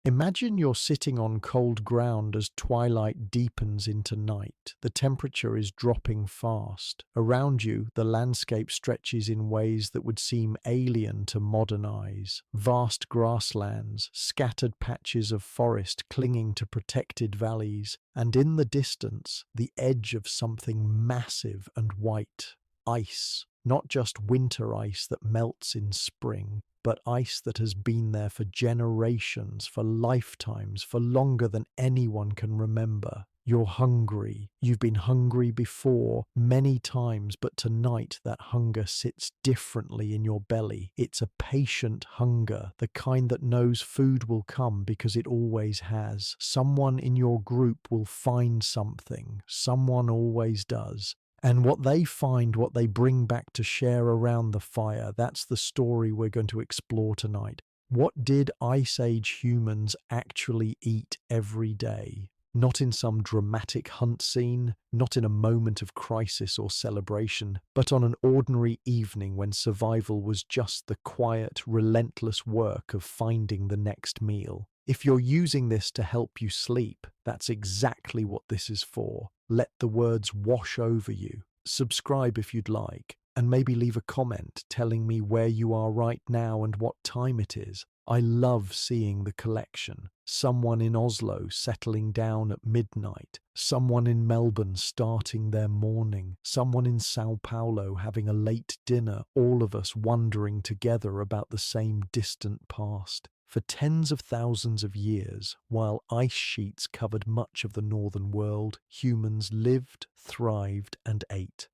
Imagine you're sitting on cold ground as twilight deepens into night. The temperature is dropping fast. Around you, the landscape stretches in ways that would seem alien to modern eyes. Vast grasslands, scattered patches of forest clinging to protected valleys, and in the distance, the edge of something massive and white. Ice. Not just winter ice that melts in spring, but ice that has been there for generations, for lifetimes, for longer than anyone can remember. You're hungry. You've been hungry before, many times, but tonight that hunger sits differently in your belly. It's a patient hunger, the kind that knows food will come because it always has. Someone in your group will find something. Someone always does. And what they find, what they bring back to share around the fire, that's the story we're going to explore tonight. What did Ice Age humans actually eat every day? Not in some dramatic hunt scene, not in a moment of crisis or celebration, but on an ordinary evening when survival was just the quiet, relentless work of finding the next meal. If you're using this to help you sleep, that's exactly what this is for. Let the words wash over you. Subscribe if you'd like, and maybe leave a comment telling me where you are right now and what time it is. I love seeing the collection. Someone in Oslo settling down at midnight, someone in Melbourne starting their morning, someone in Sao Paulo having a late dinner, all of us wondering together about the same distant past. For tens of thousands of years, while ice sheets covered much of the northern world, humans lived, thrived, and ate.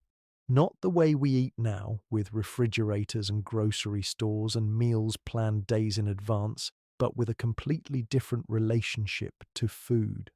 Not the way we eat now, with refrigerators and grocery stores and meals planned days in advance, but with a completely different relationship to food.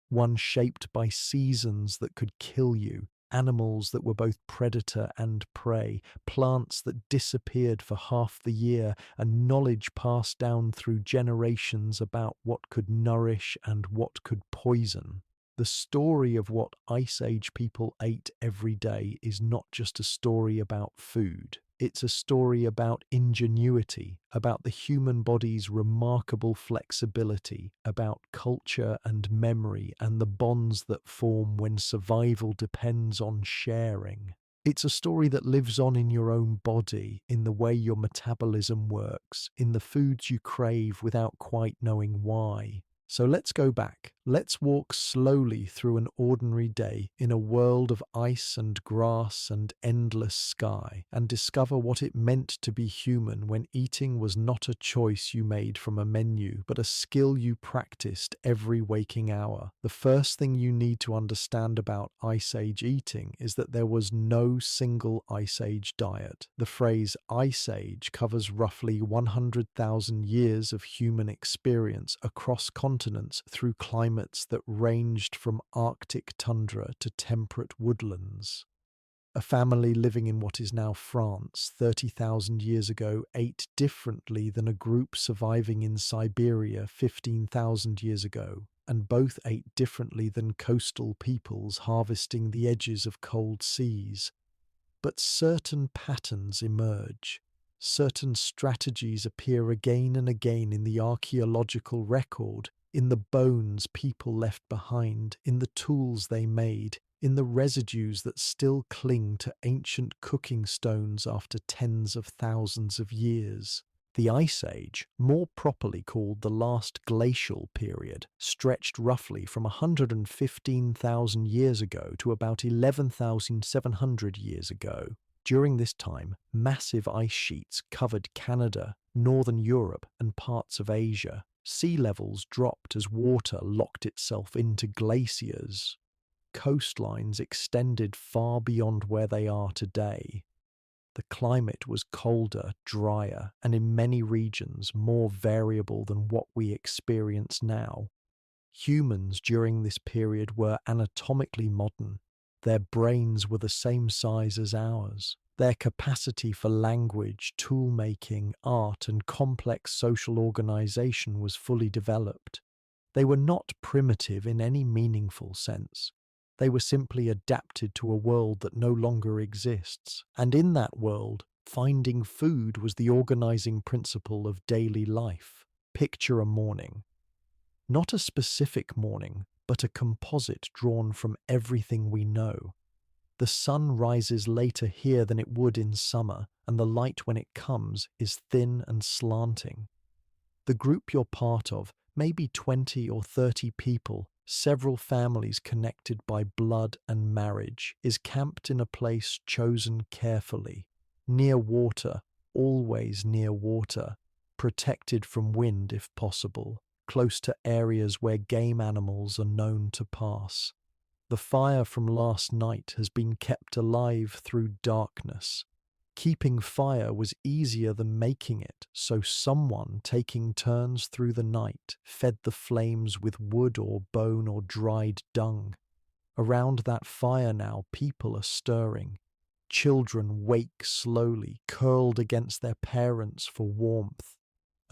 One shaped by seasons that could kill you, animals that were both predator and prey, plants that disappeared for half the year, and knowledge passed down through generations about what could nourish and what could poison. The story of what Ice Age people ate every day is not just a story about food. It's a story about ingenuity, about the human body's remarkable flexibility, about culture and memory and the bonds that form when survival depends on sharing. It's a story that lives on in your own body, in the way your metabolism works, in the foods you crave without quite knowing why. So let's go back. Let's walk slowly through an ordinary day in a world of ice and grass and endless sky, and discover what it meant to be human when eating was not a choice you made from a menu, but a skill you practiced every waking hour. The first thing you need to understand about Ice Age eating is that there was no single Ice Age diet. The phrase Ice Age covers roughly 100,000 years of human experience across continents through climates that ranged from Arctic tundra to temperate woodlands. A family living in what is now France 30,000 years ago ate differently than a group surviving in Siberia 15,000 years ago, and both ate differently than coastal peoples harvesting the edges of cold seas. But certain patterns emerge. Certain strategies appear again and again in the archaeological record, in the bones people left behind, in the tools they made, in the residues that still cling to ancient cooking stones after tens of thousands of years. The Ice Age, more properly called the last glacial period, stretched roughly from 115,000 years ago to about 11,700 years ago. During this time, massive ice sheets covered Canada, northern Europe, and parts of Asia. Sea levels dropped as water locked itself into glaciers. Coastlines extended far beyond where they are today. The climate was colder, drier, and in many regions more variable than what we experience now. Humans during this period were anatomically modern. Their brains were the same size as ours. Their capacity for language, tool-making, art, and complex social organization was fully developed. They were not primitive in any meaningful sense. They were simply adapted to a world that no longer exists. And in that world, finding food was the organizing principle of daily life. Picture a morning. Not a specific morning, but a composite drawn from everything we know. The sun rises later here than it would in summer, and the light when it comes is thin and slanting. The group you're part of, maybe 20 or 30 people, several families connected by blood and marriage, is camped in a place chosen carefully, near water, always near water, protected from wind if possible, close to areas where game animals are known to pass. The fire from last night has been kept alive through darkness. Keeping fire was easier than making it, so someone, taking turns through the night, fed the flames with wood or bone or dried dung. Around that fire now, people are stirring. Children wake slowly, curled against their parents for warmth.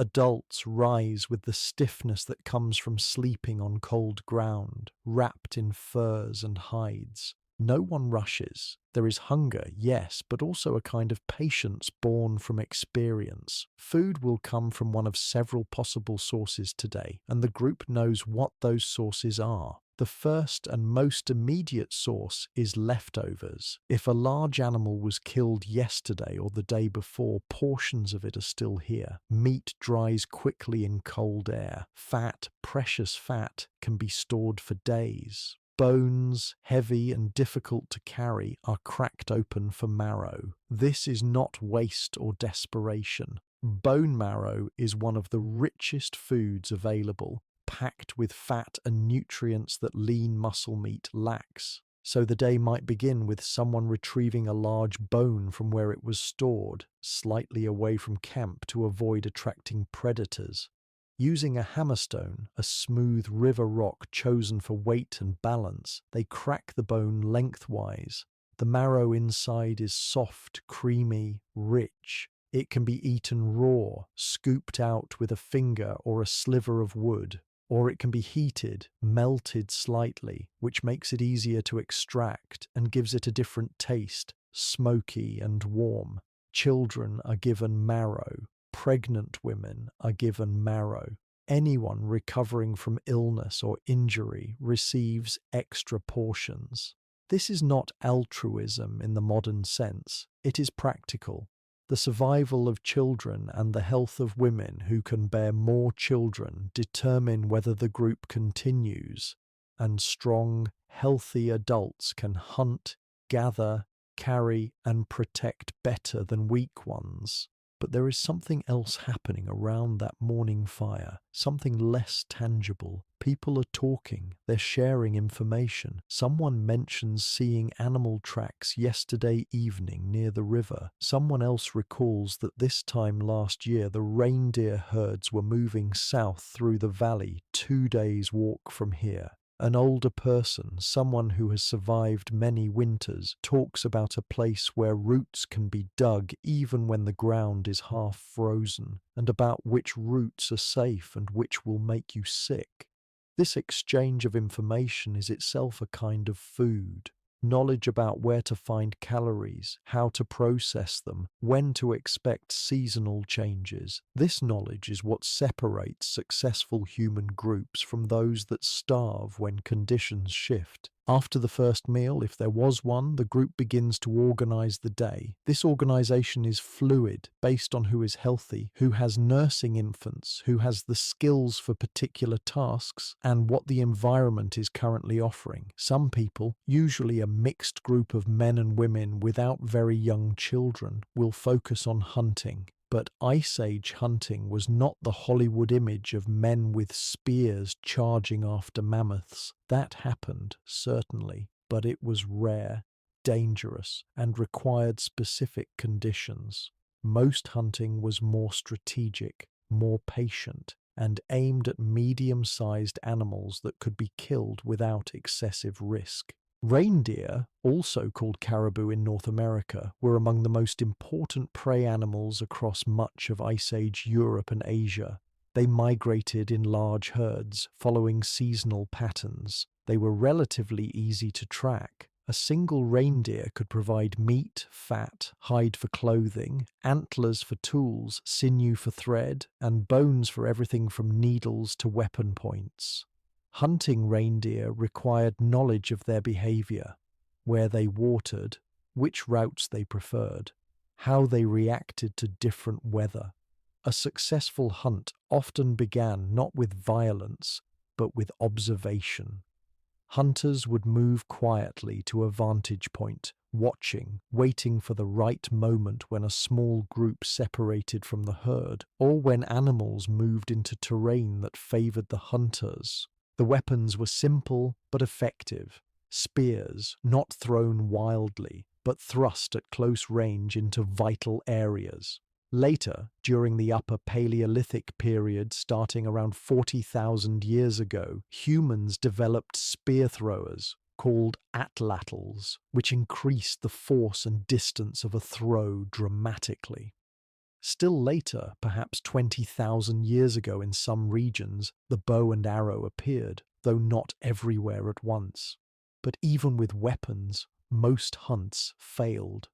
Adults rise with the stiffness that comes from sleeping on cold ground, wrapped in furs and hides. No one rushes. There is hunger, yes, but also a kind of patience born from experience. Food will come from one of several possible sources today, and the group knows what those sources are. The first and most immediate source is leftovers. If a large animal was killed yesterday or the day before, portions of it are still here. Meat dries quickly in cold air. Fat, precious fat, can be stored for days. Bones, heavy and difficult to carry, are cracked open for marrow. This is not waste or desperation. Bone marrow is one of the richest foods available, packed with fat and nutrients that lean muscle meat lacks. So the day might begin with someone retrieving a large bone from where it was stored, slightly away from camp to avoid attracting predators. Using a hammerstone, a smooth river rock chosen for weight and balance, they crack the bone lengthwise. The marrow inside is soft, creamy, rich. It can be eaten raw, scooped out with a finger or a sliver of wood, or it can be heated, melted slightly, which makes it easier to extract and gives it a different taste, smoky and warm. Children are given marrow. Pregnant women are given marrow. Anyone recovering from illness or injury receives extra portions. This is not altruism in the modern sense. It is practical. The survival of children and the health of women who can bear more children determine whether the group continues, and strong, healthy adults can hunt, gather, carry, and protect better than weak ones. But there is something else happening around that morning fire, something less tangible. People are talking, they're sharing information. Someone mentions seeing animal tracks yesterday evening near the river. Someone else recalls that this time last year the reindeer herds were moving south through the valley 2 days' walk from here. An older person, someone who has survived many winters, talks about a place where roots can be dug even when the ground is half frozen, and about which roots are safe and which will make you sick. This exchange of information is itself a kind of food. Knowledge about where to find calories, how to process them, when to expect seasonal changes. This knowledge is what separates successful human groups from those that starve when conditions shift. After the first meal, if there was one, the group begins to organize the day. This organization is fluid, based on who is healthy, who has nursing infants, who has the skills for particular tasks, and what the environment is currently offering. Some people, usually a mixed group of men and women without very young children, will focus on hunting. But Ice Age hunting was not the Hollywood image of men with spears charging after mammoths. That happened, certainly, but it was rare, dangerous, and required specific conditions. Most hunting was more strategic, more patient, and aimed at medium-sized animals that could be killed without excessive risk. Reindeer, also called caribou in North America, were among the most important prey animals across much of Ice Age Europe and Asia. They migrated in large herds, following seasonal patterns. They were relatively easy to track. A single reindeer could provide meat, fat, hide for clothing, antlers for tools, sinew for thread, and bones for everything from needles to weapon points. Hunting reindeer required knowledge of their behavior, where they watered, which routes they preferred, how they reacted to different weather. A successful hunt often began not with violence, but with observation. Hunters would move quietly to a vantage point, watching, waiting for the right moment when a small group separated from the herd, or when animals moved into terrain that favored the hunters. The weapons were simple but effective. Spears, not thrown wildly, but thrust at close range into vital areas. Later, during the Upper Paleolithic period starting around 40,000 years ago, humans developed spear throwers called atlatls, which increased the force and distance of a throw dramatically. Still later, perhaps 20,000 years ago in some regions, the bow and arrow appeared, though not everywhere at once. But even with weapons, most hunts failed.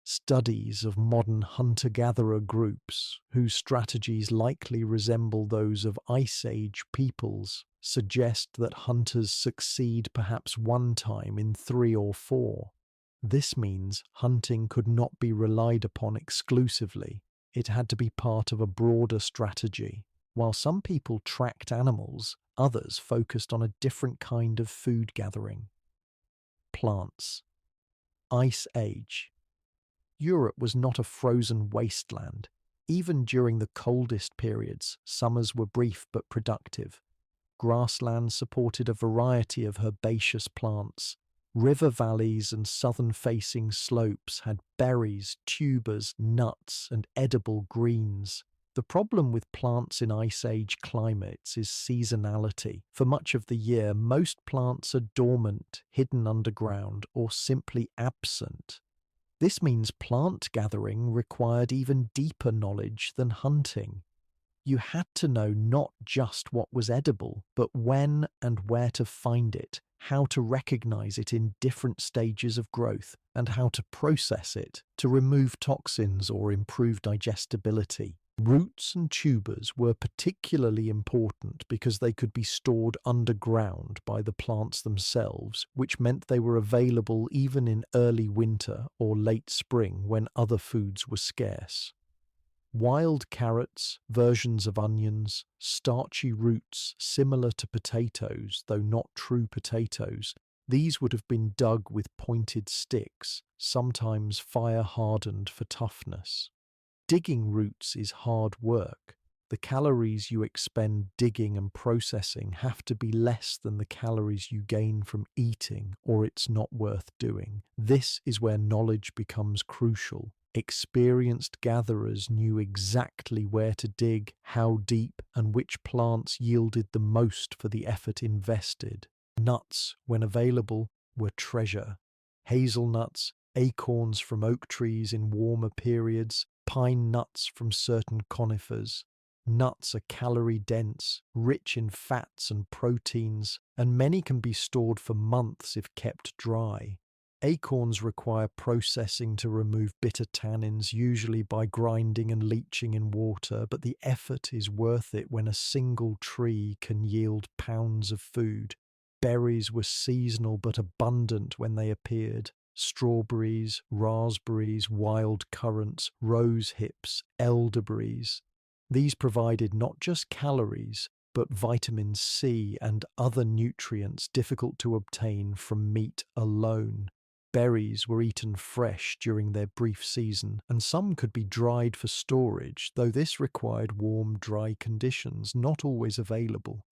Studies of modern hunter-gatherer groups, whose strategies likely resemble those of Ice Age peoples, suggest that hunters succeed perhaps one time in 3 or 4. This means hunting could not be relied upon exclusively. It had to be part of a broader strategy. While some people tracked animals, others focused on a different kind of food gathering. Plants. Ice Age. Europe was not a frozen wasteland. Even during the coldest periods, summers were brief but productive. Grasslands supported a variety of herbaceous plants. River valleys and southern-facing slopes had berries, tubers, nuts, and edible greens. The problem with plants in Ice Age climates is seasonality. For much of the year, most plants are dormant, hidden underground, or simply absent. This means plant gathering required even deeper knowledge than hunting. You had to know not just what was edible, but when and where to find it, how to recognize it in different stages of growth, and how to process it to remove toxins or improve digestibility. Roots and tubers were particularly important because they could be stored underground by the plants themselves, which meant they were available even in early winter or late spring when other foods were scarce. Wild carrots, versions of onions, starchy roots similar to potatoes, though not true potatoes, these would have been dug with pointed sticks, sometimes fire-hardened for toughness. Digging roots is hard work. The calories you expend digging and processing have to be less than the calories you gain from eating, or it's not worth doing. This is where knowledge becomes crucial. Experienced gatherers knew exactly where to dig, how deep, and which plants yielded the most for the effort invested. Nuts, when available, were treasure. Hazelnuts, acorns from oak trees in warmer periods, pine nuts from certain conifers. Nuts are calorie-dense, rich in fats and proteins, and many can be stored for months if kept dry. Acorns require processing to remove bitter tannins, usually by grinding and leaching in water, but the effort is worth it when a single tree can yield pounds of food. Berries were seasonal but abundant when they appeared. Strawberries, raspberries, wild currants, rose hips, elderberries. These provided not just calories, but vitamin C and other nutrients difficult to obtain from meat alone. Berries were eaten fresh during their brief season, and some could be dried for storage, though this required warm, dry conditions not always available.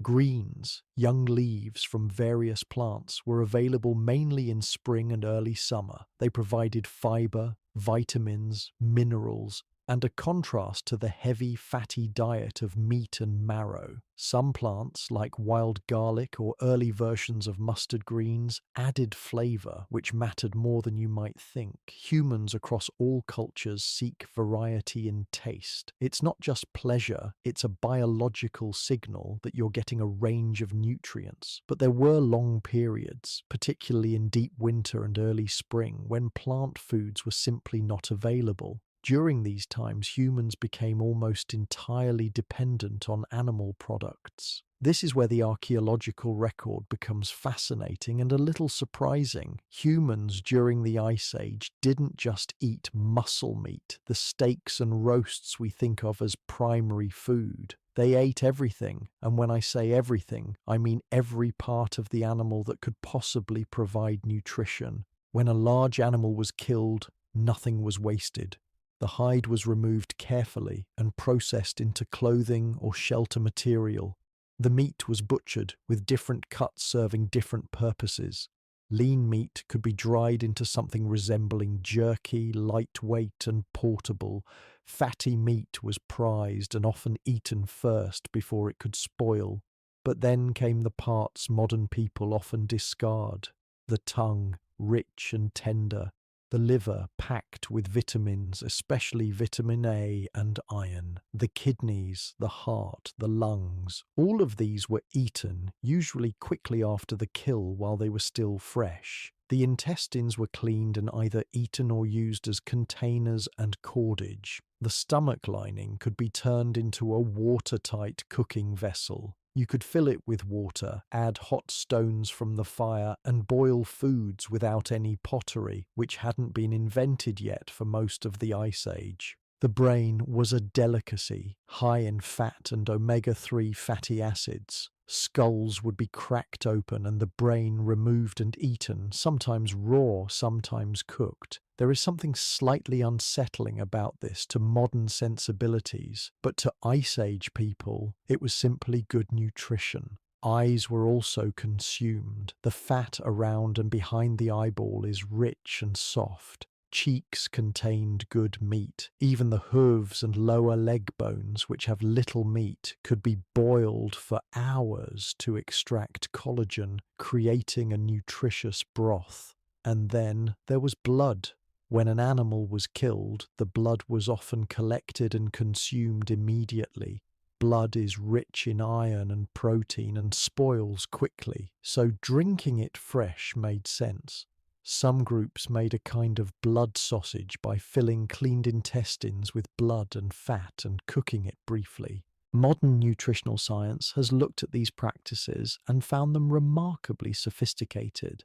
Greens, young leaves from various plants, were available mainly in spring and early summer. They provided fiber, vitamins, minerals, and a contrast to the heavy, fatty diet of meat and marrow. Some plants, like wild garlic or early versions of mustard greens, added flavor, which mattered more than you might think. Humans across all cultures seek variety in taste. It's not just pleasure, it's a biological signal that you're getting a range of nutrients. But there were long periods, particularly in deep winter and early spring, when plant foods were simply not available. During these times, humans became almost entirely dependent on animal products. This is where the archaeological record becomes fascinating and a little surprising. Humans during the Ice Age didn't just eat muscle meat, the steaks and roasts we think of as primary food. They ate everything, and when I say everything, I mean every part of the animal that could possibly provide nutrition. When a large animal was killed, nothing was wasted. The hide was removed carefully and processed into clothing or shelter material. The meat was butchered, with different cuts serving different purposes. Lean meat could be dried into something resembling jerky, lightweight and portable. Fatty meat was prized and often eaten first before it could spoil. But then came the parts modern people often discard: the tongue, rich and tender, the liver packed with vitamins, especially vitamin A and iron, the kidneys, the heart, the lungs. All of these were eaten, usually quickly after the kill while they were still fresh. The intestines were cleaned and either eaten or used as containers and cordage. The stomach lining could be turned into a watertight cooking vessel. You could fill it with water, add hot stones from the fire, and boil foods without any pottery, which hadn't been invented yet for most of the Ice Age. The brain was a delicacy, high in fat and omega-3 fatty acids. Skulls would be cracked open and the brain removed and eaten, sometimes raw, sometimes cooked. There is something slightly unsettling about this to modern sensibilities, but to Ice Age people, it was simply good nutrition. Eyes were also consumed. The fat around and behind the eyeball is rich and soft. Cheeks contained good meat. Even the hooves and lower leg bones, which have little meat, could be boiled for hours to extract collagen, creating a nutritious broth. And then there was blood. When an animal was killed, the blood was often collected and consumed immediately. Blood is rich in iron and protein and spoils quickly, so drinking it fresh made sense. Some groups made a kind of blood sausage by filling cleaned intestines with blood and fat and cooking it briefly. Modern nutritional science has looked at these practices and found them remarkably sophisticated.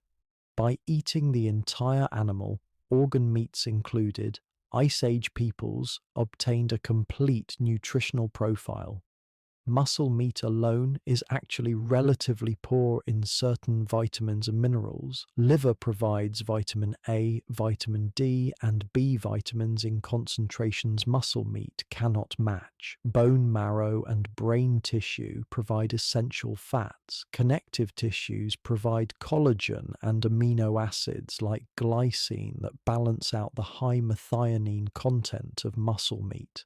By eating the entire animal, organ meats included, Ice Age peoples obtained a complete nutritional profile. Muscle meat alone is actually relatively poor in certain vitamins and minerals. Liver provides vitamin A, vitamin D, and B vitamins in concentrations muscle meat cannot match. Bone marrow and brain tissue provide essential fats. Connective tissues provide collagen and amino acids like glycine that balance out the high methionine content of muscle meat.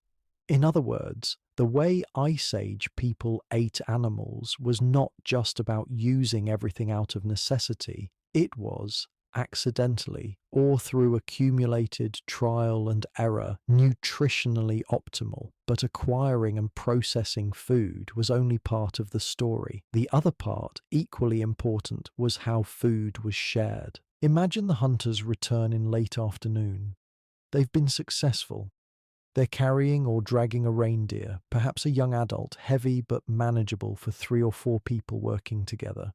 In other words, the way Ice Age people ate animals was not just about using everything out of necessity, it was, accidentally, or through accumulated trial and error, nutritionally optimal. But acquiring and processing food was only part of the story. The other part, equally important, was how food was shared. Imagine the hunters return in late afternoon. They've been successful. They're carrying or dragging a reindeer, perhaps a young adult, heavy but manageable for 3 or 4 people working together.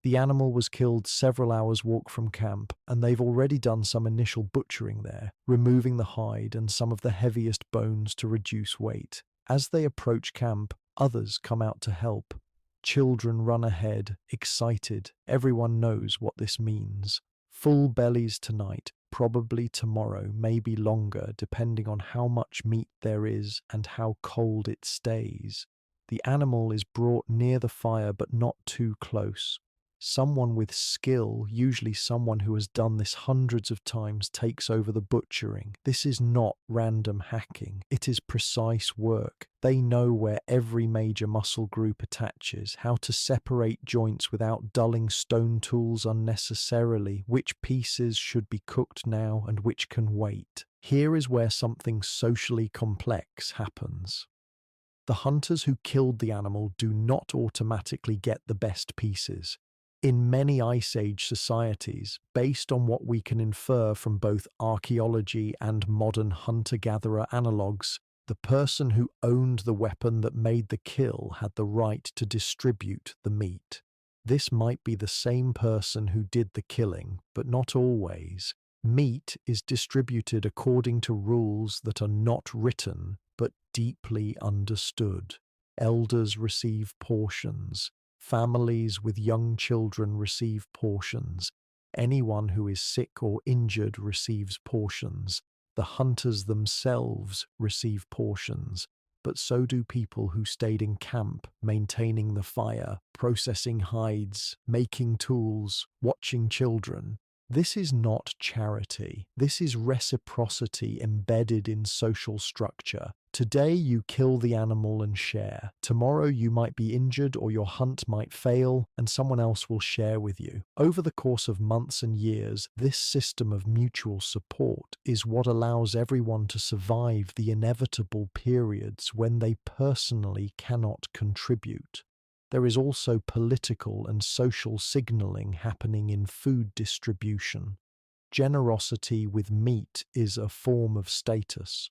The animal was killed several hours' walk from camp, and they've already done some initial butchering there, removing the hide and some of the heaviest bones to reduce weight. As they approach camp, others come out to help. Children run ahead, excited. Everyone knows what this means. Full bellies tonight, probably tomorrow, maybe longer, depending on how much meat there is and how cold it stays. The animal is brought near the fire but not too close. Someone with skill, usually someone who has done this hundreds of times, takes over the butchering. This is not random hacking. It is precise work. They know where every major muscle group attaches, how to separate joints without dulling stone tools unnecessarily, which pieces should be cooked now and which can wait. Here is where something socially complex happens. The hunters who killed the animal do not automatically get the best pieces. In many Ice Age societies, based on what we can infer from both archaeology and modern hunter-gatherer analogues, the person who owned the weapon that made the kill had the right to distribute the meat. This might be the same person who did the killing, but not always. Meat is distributed according to rules that are not written, but deeply understood. Elders receive portions. Families with young children receive portions. Anyone who is sick or injured receives portions. The hunters themselves receive portions, but so do people who stayed in camp, maintaining the fire, processing hides, making tools, watching children. This is not charity. This is reciprocity embedded in social structure. Today you kill the animal and share. Tomorrow you might be injured or your hunt might fail, and someone else will share with you. Over the course of months and years, this system of mutual support is what allows everyone to survive the inevitable periods when they personally cannot contribute. There is also political and social signaling happening in food distribution. Generosity with meat is a form of status.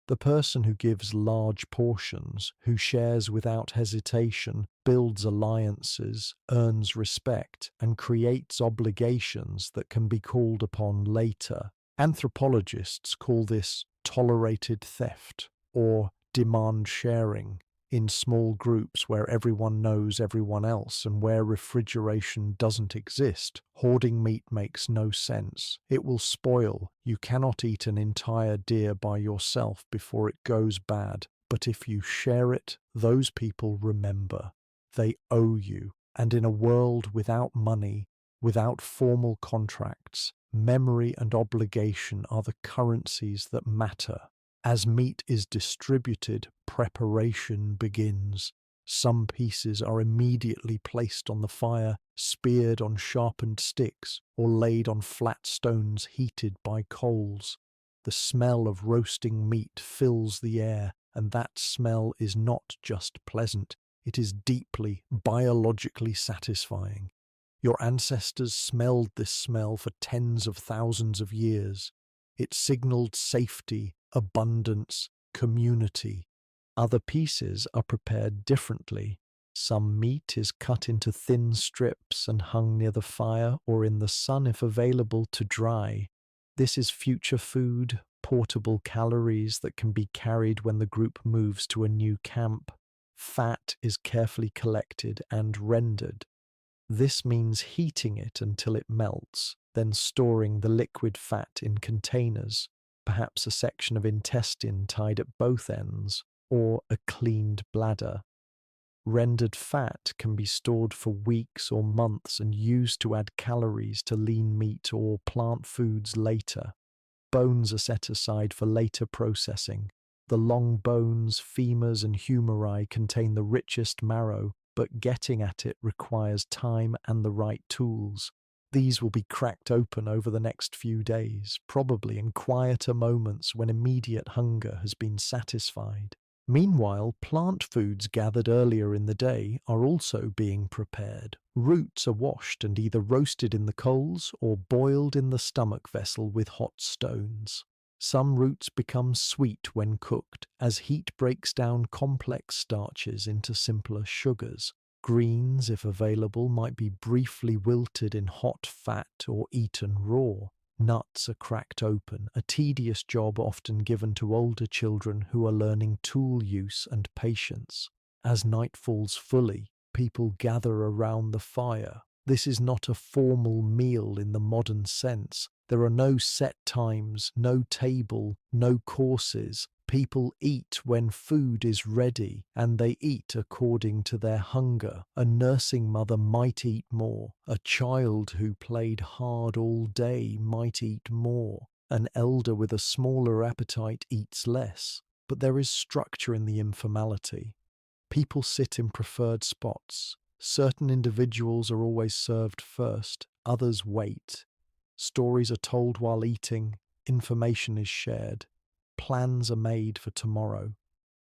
The person who gives large portions, who shares without hesitation, builds alliances, earns respect, and creates obligations that can be called upon later. Anthropologists call this tolerated theft or demand sharing. In small groups where everyone knows everyone else and where refrigeration doesn't exist, hoarding meat makes no sense. It will spoil. You cannot eat an entire deer by yourself before it goes bad. But if you share it, those people remember. They owe you. And in a world without money, without formal contracts, memory and obligation are the currencies that matter. As meat is distributed, preparation begins. Some pieces are immediately placed on the fire, speared on sharpened sticks, or laid on flat stones heated by coals. The smell of roasting meat fills the air, and that smell is not just pleasant, it is deeply, biologically satisfying. Your ancestors smelled this smell for tens of thousands of years. It signaled safety, abundance, community. Other pieces are prepared differently. Some meat is cut into thin strips and hung near the fire or in the sun if available to dry. This is future food, portable calories that can be carried when the group moves to a new camp. Fat is carefully collected and rendered. This means heating it until it melts, then storing the liquid fat in containers, perhaps a section of intestine tied at both ends, or a cleaned bladder. Rendered fat can be stored for weeks or months and used to add calories to lean meat or plant foods later. Bones are set aside for later processing. The long bones, femurs, and humeri contain the richest marrow, but getting at it requires time and the right tools. These will be cracked open over the next few days, probably in quieter moments when immediate hunger has been satisfied. Meanwhile, plant foods gathered earlier in the day are also being prepared. Roots are washed and either roasted in the coals or boiled in the stomach vessel with hot stones. Some roots become sweet when cooked, as heat breaks down complex starches into simpler sugars. Greens, if available, might be briefly wilted in hot fat or eaten raw. Nuts are cracked open, a tedious job often given to older children who are learning tool use and patience. As night falls fully, people gather around the fire. This is not a formal meal in the modern sense. There are no set times, no table, no courses. People eat when food is ready, and they eat according to their hunger. A nursing mother might eat more. A child who played hard all day might eat more. An elder with a smaller appetite eats less. But there is structure in the informality. People sit in preferred spots. Certain individuals are always served first, others wait. Stories are told while eating, information is shared. Plans are made for tomorrow.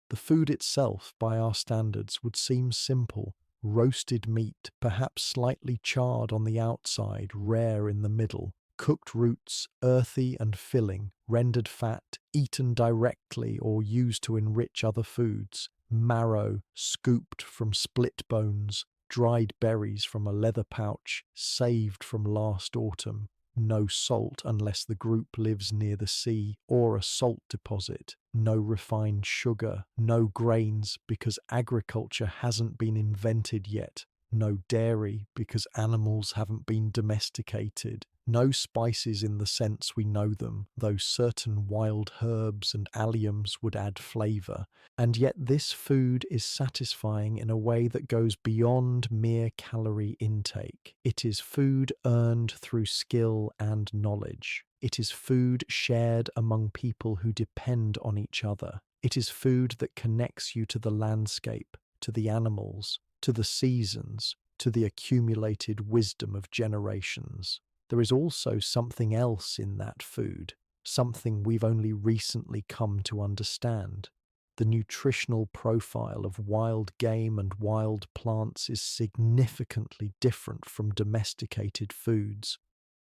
The food itself, by our standards, would seem simple. Roasted meat, perhaps slightly charred on the outside, rare in the middle. Cooked roots, earthy and filling. Rendered fat, eaten directly or used to enrich other foods. Marrow, scooped from split bones. Dried berries from a leather pouch, saved from last autumn. No salt unless the group lives near the sea or a salt deposit. No refined sugar, no grains because agriculture hasn't been invented yet. No dairy because animals haven't been domesticated. No spices in the sense we know them, though certain wild herbs and alliums would add flavour. And yet this food is satisfying in a way that goes beyond mere calorie intake. It is food earned through skill and knowledge. It is food shared among people who depend on each other. It is food that connects you to the landscape, to the animals, to the seasons, to the accumulated wisdom of generations. There is also something else in that food, something we've only recently come to understand. The nutritional profile of wild game and wild plants is significantly different from domesticated foods.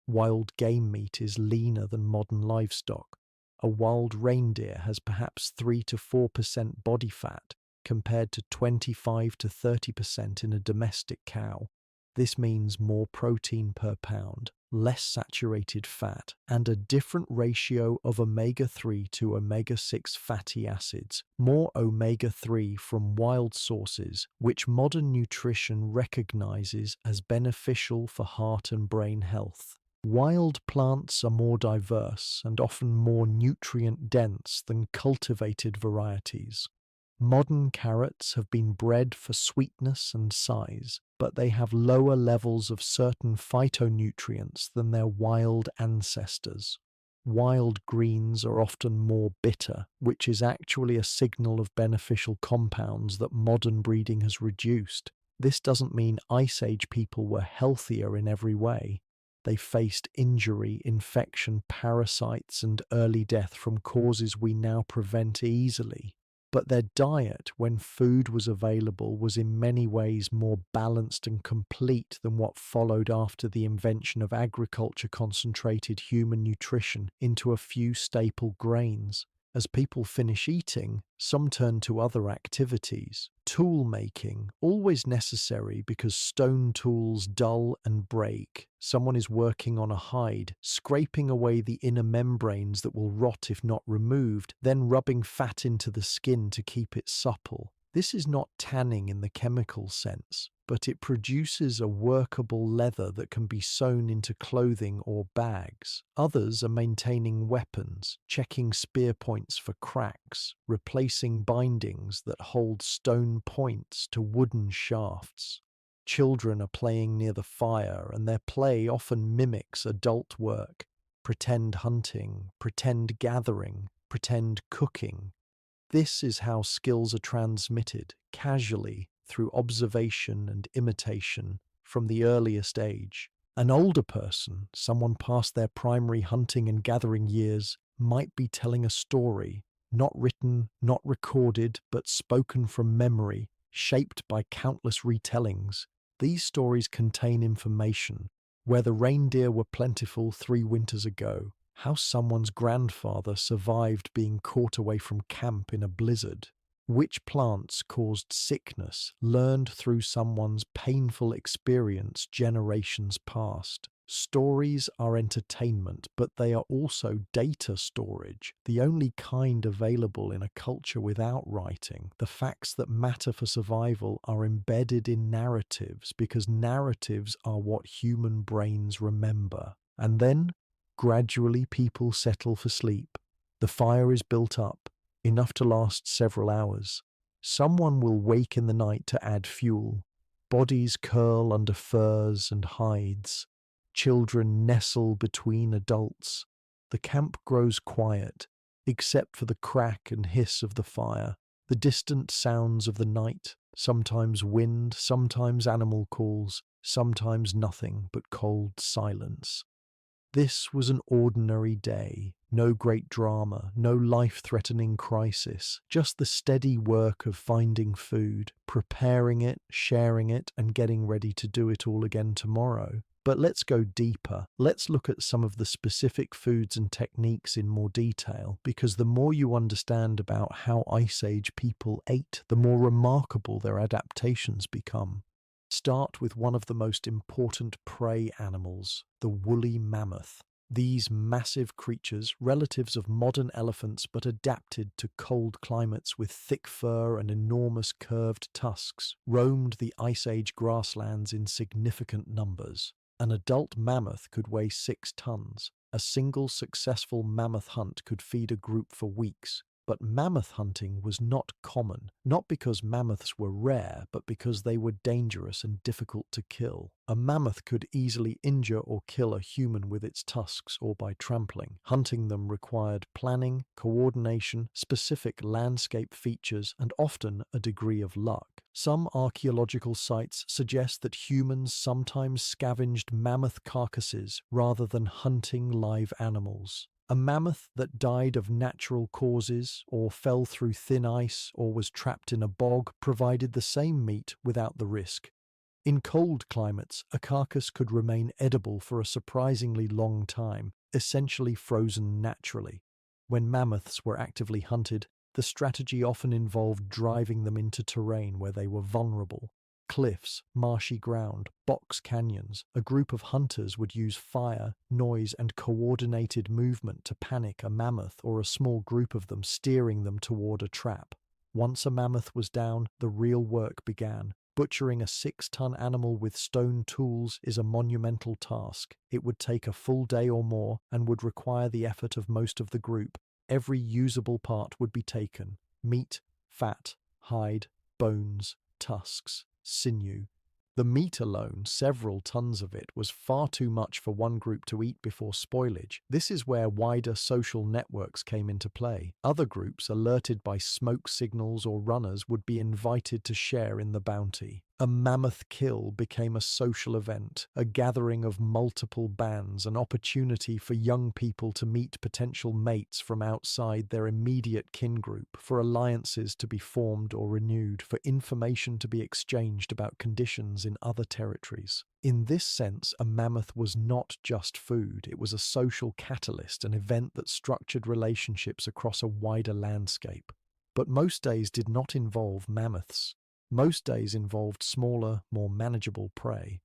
Wild game meat is leaner than modern livestock. A wild reindeer has perhaps 3 to 4% body fat compared to 25 to 30% in a domestic cow. This means more protein per pound, less saturated fat, and a different ratio of omega-3 to omega-6 fatty acids, more omega-3 from wild sources, which modern nutrition recognizes as beneficial for heart and brain health. Wild plants are more diverse and often more nutrient-dense than cultivated varieties. Modern carrots have been bred for sweetness and size, but they have lower levels of certain phytonutrients than their wild ancestors. Wild greens are often more bitter, which is actually a signal of beneficial compounds that modern breeding has reduced. This doesn't mean Ice Age people were healthier in every way. They faced injury, infection, parasites, and early death from causes we now prevent easily. But their diet, when food was available, was in many ways more balanced and complete than what followed after the invention of agriculture concentrated human nutrition into a few staple grains. As people finish eating, some turn to other activities. Tool making, always necessary because stone tools dull and break. Someone is working on a hide, scraping away the inner membranes that will rot if not removed, then rubbing fat into the skin to keep it supple. This is not tanning in the chemical sense, but it produces a workable leather that can be sewn into clothing or bags. Others are maintaining weapons, checking spear points for cracks, replacing bindings that hold stone points to wooden shafts. Children are playing near the fire, and their play often mimics adult work. Pretend hunting, pretend gathering, pretend cooking. This is how skills are transmitted, casually, through observation and imitation, from the earliest age. An older person, someone past their primary hunting and gathering years, might be telling a story, not written, not recorded, but spoken from memory, shaped by countless retellings. These stories contain information, where the reindeer were plentiful 3 winters ago, how someone's grandfather survived being caught away from camp in a blizzard, which plants caused sickness learned through someone's painful experience generations past. Stories are entertainment, but they are also data storage, the only kind available in a culture without writing. The facts that matter for survival are embedded in narratives because narratives are what human brains remember. And then, gradually people settle for sleep. The fire is built up. enough to last several hours. Someone will wake in the night to add fuel. Bodies curl under furs and hides. Children nestle between adults. The camp grows quiet, except for the crack and hiss of the fire, the distant sounds of the night, sometimes wind, sometimes animal calls, sometimes nothing but cold silence. This was an ordinary day, no great drama, no life-threatening crisis, just the steady work of finding food, preparing it, sharing it, and getting ready to do it all again tomorrow. But let's go deeper. Let's look at some of the specific foods and techniques in more detail, because the more you understand about how Ice Age people ate, the more remarkable their adaptations become. Start with one of the most important prey animals, the woolly mammoth. These massive creatures, relatives of modern elephants but adapted to cold climates with thick fur and enormous curved tusks, roamed the Ice Age grasslands in significant numbers. An adult mammoth could weigh 6 tons. A single successful mammoth hunt could feed a group for weeks. But mammoth hunting was not common, not because mammoths were rare, but because they were dangerous and difficult to kill. A mammoth could easily injure or kill a human with its tusks or by trampling. Hunting them required planning, coordination, specific landscape features, and often a degree of luck. Some archaeological sites suggest that humans sometimes scavenged mammoth carcasses rather than hunting live animals. A mammoth that died of natural causes, or fell through thin ice, or was trapped in a bog, provided the same meat without the risk. In cold climates, a carcass could remain edible for a surprisingly long time, essentially frozen naturally. When mammoths were actively hunted, the strategy often involved driving them into terrain where they were vulnerable. Cliffs, marshy ground, box canyons. A group of hunters would use fire, noise, and coordinated movement to panic a mammoth or a small group of them, steering them toward a trap. Once a mammoth was down, the real work began. Butchering a 6-ton animal with stone tools is a monumental task. It would take a full day or more and would require the effort of most of the group. Every usable part would be taken: meat, fat, hide, bones, tusks, sinew. The meat alone, several tons of it, was far too much for one group to eat before spoilage. This is where wider social networks came into play. Other groups, alerted by smoke signals or runners, would be invited to share in the bounty. A mammoth kill became a social event, a gathering of multiple bands, an opportunity for young people to meet potential mates from outside their immediate kin group, for alliances to be formed or renewed, for information to be exchanged about conditions in other territories. In this sense, a mammoth was not just food, it was a social catalyst, an event that structured relationships across a wider landscape. But most days did not involve mammoths. Most days involved smaller, more manageable prey.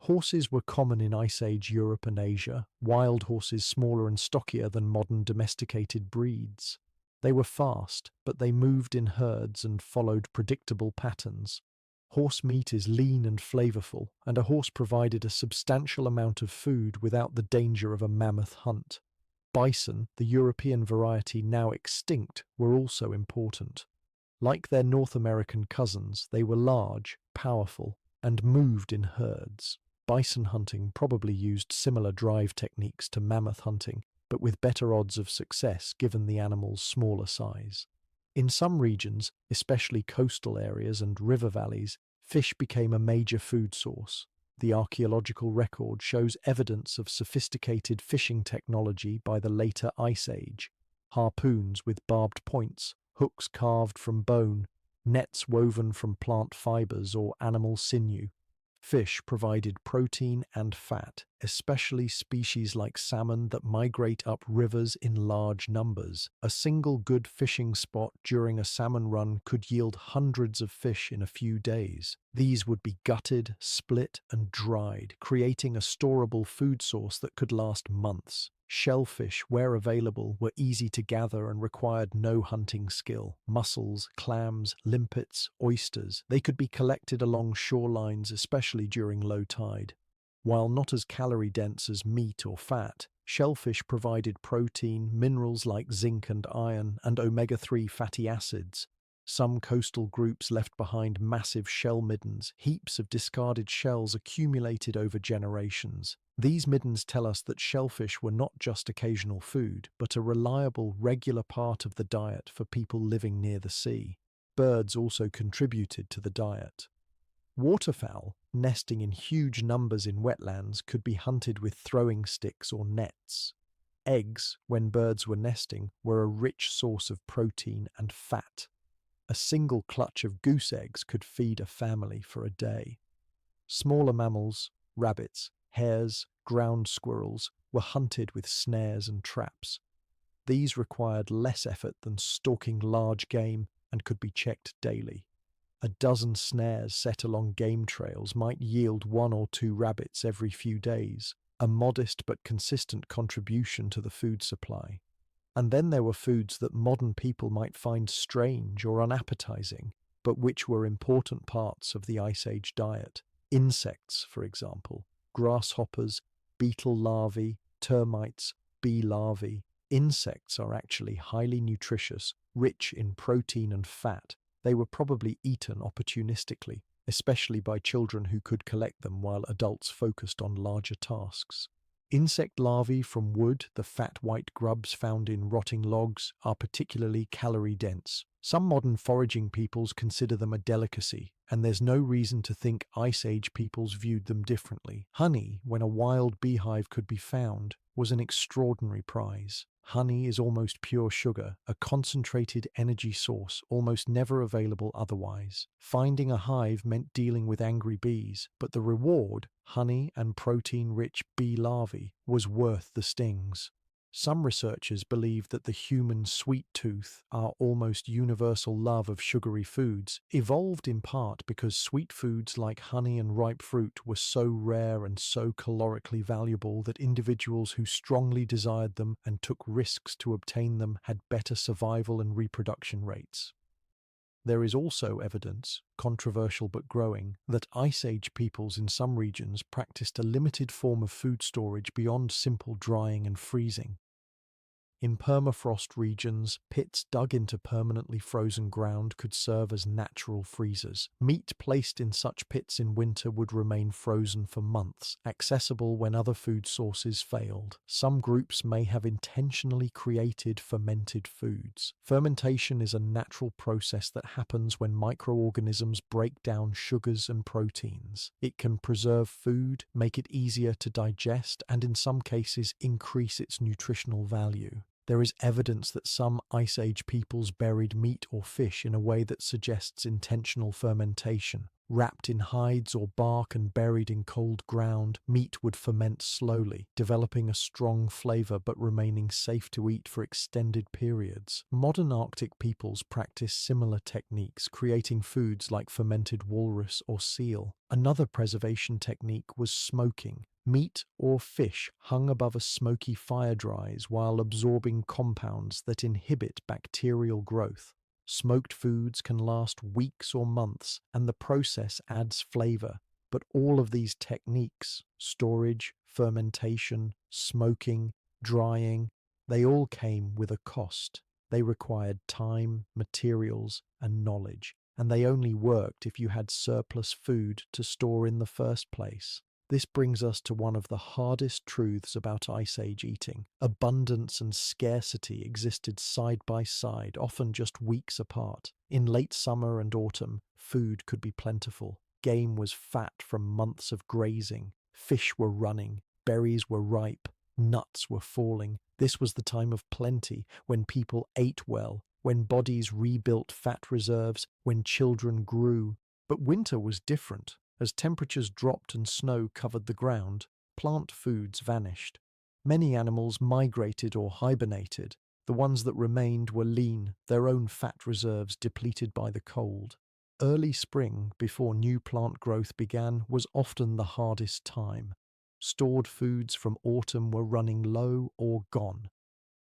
Horses were common in Ice Age Europe and Asia, wild horses smaller and stockier than modern domesticated breeds. They were fast, but they moved in herds and followed predictable patterns. Horse meat is lean and flavorful, and a horse provided a substantial amount of food without the danger of a mammoth hunt. Bison, the European variety now extinct, were also important. Like their North American cousins, they were large, powerful, and moved in herds. Bison hunting probably used similar drive techniques to mammoth hunting, but with better odds of success given the animal's smaller size. In some regions, especially coastal areas and river valleys, fish became a major food source. The archaeological record shows evidence of sophisticated fishing technology by the later Ice Age. Harpoons with barbed points, hooks carved from bone, nets woven from plant fibers or animal sinew. Fish provided protein and fat, especially species like salmon that migrate up rivers in large numbers. A single good fishing spot during a salmon run could yield hundreds of fish in a few days. These would be gutted, split, and dried, creating a storable food source that could last months. Shellfish, where available, were easy to gather and required no hunting skill. Mussels, clams, limpets, oysters, they could be collected along shorelines, especially during low tide. While not as calorie-dense as meat or fat, Shellfish provided protein, minerals like zinc and iron, and omega-3 fatty acids. Some coastal groups left behind massive shell middens, heaps of discarded shells accumulated over generations. These middens tell us that shellfish were not just occasional food, but a reliable, regular part of the diet for people living near the sea. Birds also contributed to the diet. Waterfowl, nesting in huge numbers in wetlands, could be hunted with throwing sticks or nets. Eggs, when birds were nesting, were a rich source of protein and fat. A single clutch of goose eggs could feed a family for a day. Smaller mammals, rabbits, hares, ground squirrels, were hunted with snares and traps. These required less effort than stalking large game and could be checked daily. A dozen snares set along game trails might yield 1 or 2 rabbits every few days, a modest but consistent contribution to the food supply. And then there were foods that modern people might find strange or unappetizing, but which were important parts of the Ice Age diet. Insects, for example, grasshoppers, beetle larvae, termites, bee larvae. Insects are actually highly nutritious, rich in protein and fat. They were probably eaten opportunistically, especially by children who could collect them while adults focused on larger tasks. Insect larvae from wood, the fat white grubs found in rotting logs, are particularly calorie-dense. Some modern foraging peoples consider them a delicacy, and there's no reason to think Ice Age peoples viewed them differently. Honey, when a wild beehive could be found, was an extraordinary prize. Honey is almost pure sugar, a concentrated energy source almost never available otherwise. Finding a hive meant dealing with angry bees, but the reward, honey and protein-rich bee larvae, was worth the stings. Some researchers believe that the human sweet tooth, our almost universal love of sugary foods, evolved in part because sweet foods like honey and ripe fruit were so rare and so calorically valuable that individuals who strongly desired them and took risks to obtain them had better survival and reproduction rates. There is also evidence, controversial but growing, that Ice Age peoples in some regions practiced a limited form of food storage beyond simple drying and freezing. In permafrost regions, pits dug into permanently frozen ground could serve as natural freezers. Meat placed in such pits in winter would remain frozen for months, accessible when other food sources failed. Some groups may have intentionally created fermented foods. Fermentation is a natural process that happens when microorganisms break down sugars and proteins. It can preserve food, make it easier to digest, and in some cases increase its nutritional value. There is evidence that some Ice Age peoples buried meat or fish in a way that suggests intentional fermentation. Wrapped in hides or bark and buried in cold ground, meat would ferment slowly, developing a strong flavor but remaining safe to eat for extended periods. Modern Arctic peoples practice similar techniques, creating foods like fermented walrus or seal. Another preservation technique was smoking. Meat or fish hung above a smoky fire dries while absorbing compounds that inhibit bacterial growth. Smoked foods can last weeks or months, and the process adds flavor. But all of these techniques, storage, fermentation, smoking, drying, they all came with a cost. They required time, materials, and knowledge, and they only worked if you had surplus food to store in the first place. This brings us to one of the hardest truths about Ice Age eating. Abundance and scarcity existed side by side, often just weeks apart. In late summer and autumn, food could be plentiful. Game was fat from months of grazing. Fish were running. Berries were ripe. Nuts were falling. This was the time of plenty, when people ate well, when bodies rebuilt fat reserves, when children grew. But winter was different. As temperatures dropped and snow covered the ground, plant foods vanished. Many animals migrated or hibernated. The ones that remained were lean, their own fat reserves depleted by the cold. Early spring, before new plant growth began, was often the hardest time. Stored foods from autumn were running low or gone.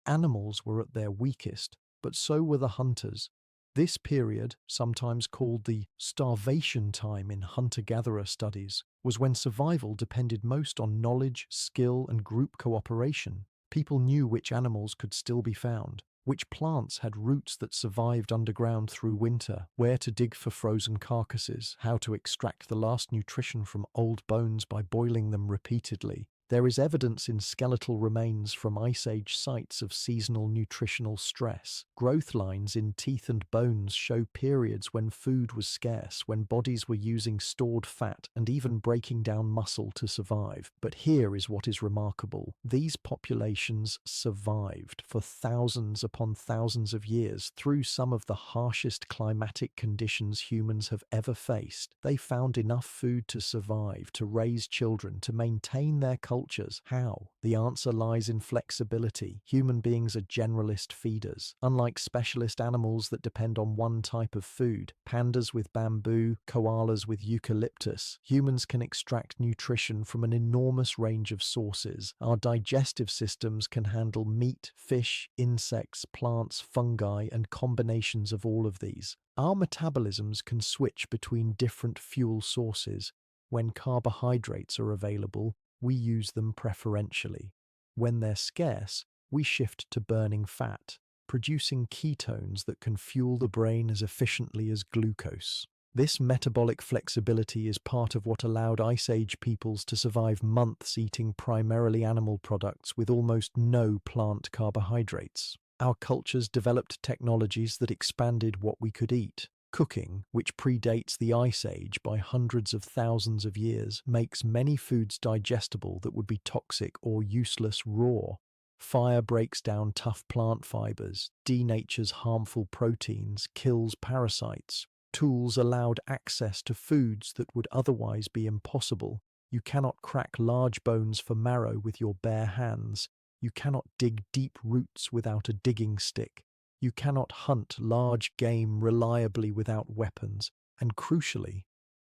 Animals were at their weakest, but so were the hunters. This period, sometimes called the starvation time in hunter-gatherer studies, was when survival depended most on knowledge, skill, and group cooperation. People knew which animals could still be found, which plants had roots that survived underground through winter, where to dig for frozen carcasses, how to extract the last nutrition from old bones by boiling them repeatedly. There is evidence in skeletal remains from Ice Age sites of seasonal nutritional stress. Growth lines in teeth and bones show periods when food was scarce, when bodies were using stored fat and even breaking down muscle to survive. But here is what is remarkable. These populations survived for thousands upon thousands of years through some of the harshest climatic conditions humans have ever faced. They found enough food to survive, to raise children, to maintain their cultures. How? The answer lies in flexibility. Human beings are generalist feeders. Unlike specialist animals that depend on one type of food, pandas with bamboo, koalas with eucalyptus, humans can extract nutrition from an enormous range of sources. Our digestive systems can handle meat, fish, insects, plants, fungi, and combinations of all of these. Our metabolisms can switch between different fuel sources. When carbohydrates are available, we use them preferentially. When they're scarce, we shift to burning fat, producing ketones that can fuel the brain as efficiently as glucose. This metabolic flexibility is part of what allowed Ice Age peoples to survive months eating primarily animal products with almost no plant carbohydrates. Our cultures developed technologies that expanded what we could eat. Cooking, which predates the Ice Age by hundreds of thousands of years, makes many foods digestible that would be toxic or useless raw. Fire breaks down tough plant fibers, denatures harmful proteins, kills parasites. Tools allowed access to foods that would otherwise be impossible. You cannot crack large bones for marrow with your bare hands. You cannot dig deep roots without a digging stick. You cannot hunt large game reliably without weapons. And crucially,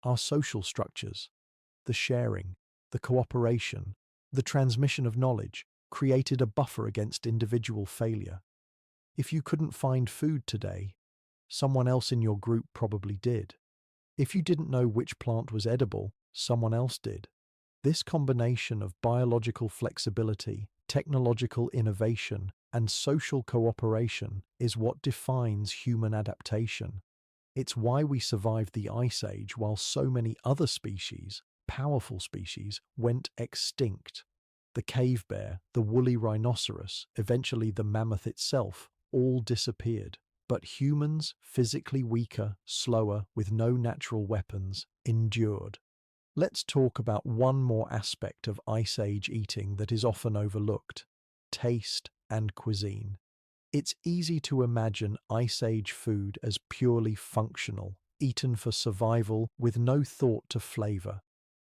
our social structures, the sharing, the cooperation, the transmission of knowledge, created a buffer against individual failure. If you couldn't find food today, someone else in your group probably did. If you didn't know which plant was edible, someone else did. This combination of biological flexibility, technological innovation, and social cooperation is what defines human adaptation. It's why we survived the Ice Age while so many other species, powerful species, went extinct. The cave bear, the woolly rhinoceros, eventually the mammoth itself, all disappeared. But humans, physically weaker, slower, with no natural weapons, endured. Let's talk about one more aspect of Ice Age eating that is often overlooked: taste and cuisine. It's easy to imagine Ice Age food as purely functional, eaten for survival with no thought to flavor.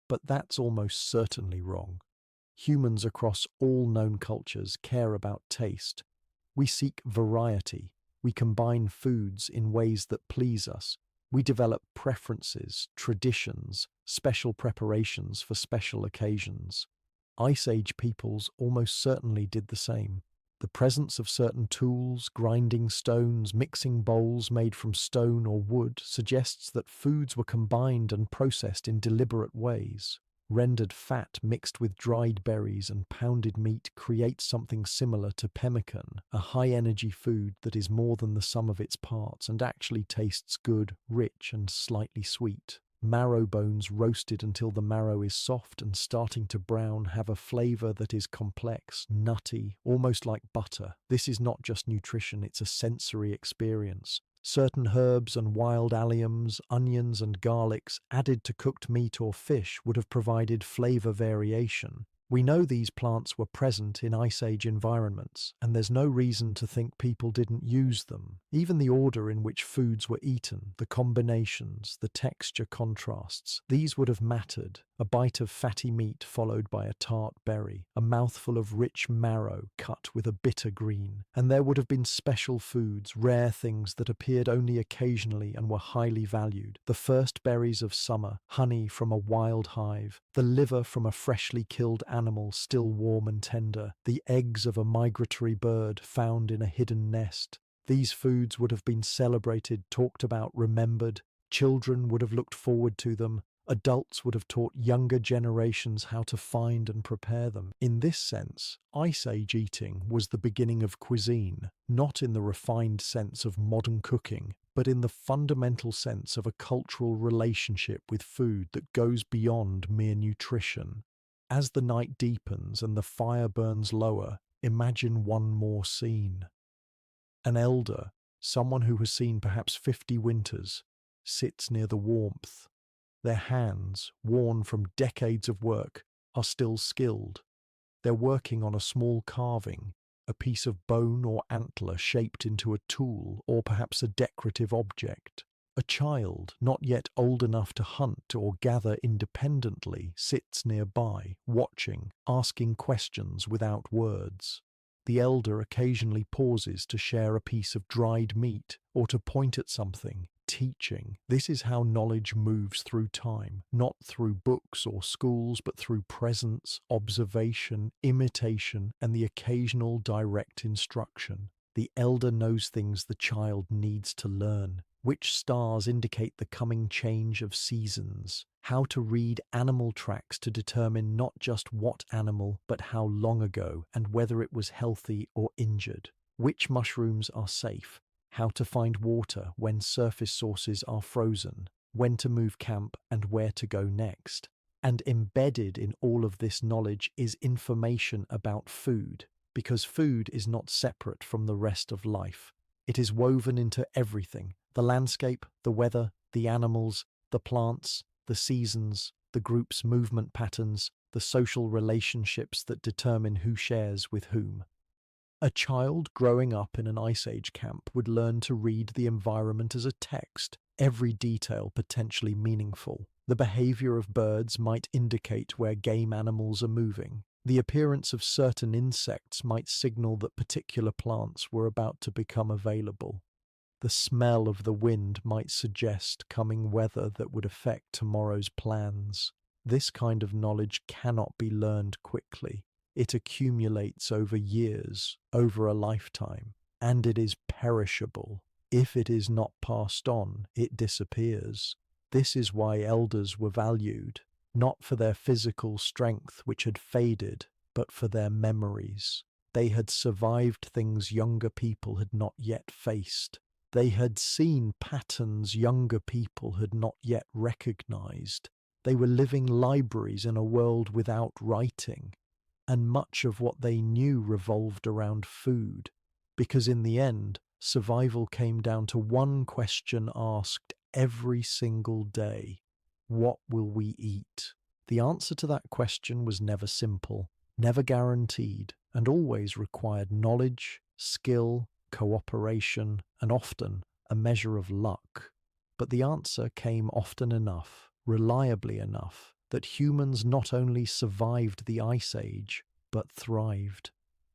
But that's almost certainly wrong. Humans across all known cultures care about taste. We seek variety. We combine foods in ways that please us. We develop preferences, traditions, special preparations for special occasions. Ice Age peoples almost certainly did the same. The presence of certain tools, grinding stones, mixing bowls made from stone or wood, suggests that foods were combined and processed in deliberate ways. Rendered fat mixed with dried berries and pounded meat creates something similar to pemmican, a high-energy food that is more than the sum of its parts and actually tastes good, rich, and slightly sweet. Marrow bones roasted until the marrow is soft and starting to brown have a flavor that is complex, nutty, almost like butter. This is not just nutrition, it's a sensory experience. Certain herbs and wild alliums, onions and garlics added to cooked meat or fish would have provided flavor variation. We know these plants were present in Ice Age environments, and there's no reason to think people didn't use them. Even the order in which foods were eaten, the combinations, the texture contrasts, these would have mattered. A bite of fatty meat followed by a tart berry, a mouthful of rich marrow cut with a bitter green. And there would have been special foods, rare things that appeared only occasionally and were highly valued. The first berries of summer, honey from a wild hive, the liver from a freshly killed animal still warm and tender, the eggs of a migratory bird found in a hidden nest. These foods would have been celebrated, talked about, remembered. Children would have looked forward to them. Adults would have taught younger generations how to find and prepare them. In this sense, Ice Age eating was the beginning of cuisine, not in the refined sense of modern cooking, but in the fundamental sense of a cultural relationship with food that goes beyond mere nutrition. As the night deepens and the fire burns lower, imagine one more scene. An elder, someone who has seen perhaps 50 winters, sits near the warmth. Their hands, worn from decades of work, are still skilled. They're working on a small carving, a piece of bone or antler shaped into a tool or perhaps a decorative object. A child, not yet old enough to hunt or gather independently, sits nearby, watching, asking questions without words. The elder occasionally pauses to share a piece of dried meat or to point at something, teaching. This is how knowledge moves through time, not through books or schools, but through presence, observation, imitation, and the occasional direct instruction. The elder knows things the child needs to learn. Which stars indicate the coming change of seasons? How to read animal tracks to determine not just what animal, but how long ago and whether it was healthy or injured. Which mushrooms are safe? How to find water when surface sources are frozen, when to move camp and where to go next. And embedded in all of this knowledge is information about food, because food is not separate from the rest of life. It is woven into everything: the landscape, the weather, the animals, the plants, the seasons, the group's movement patterns, the social relationships that determine who shares with whom. A child growing up in an Ice Age camp would learn to read the environment as a text, every detail potentially meaningful. The behavior of birds might indicate where game animals are moving. The appearance of certain insects might signal that particular plants were about to become available. The smell of the wind might suggest coming weather that would affect tomorrow's plans. This kind of knowledge cannot be learned quickly. It accumulates over years, over a lifetime, and it is perishable. If it is not passed on, it disappears. This is why elders were valued, not for their physical strength which had faded, but for their memories. They had survived things younger people had not yet faced. They had seen patterns younger people had not yet recognized. They were living libraries in a world without writing. And much of what they knew revolved around food, because in the end, survival came down to one question asked every single day: what will we eat? The answer to that question was never simple, never guaranteed, and always required knowledge, skill, cooperation, and often a measure of luck. But the answer came often enough, reliably enough, that humans not only survived the Ice Age, but thrived.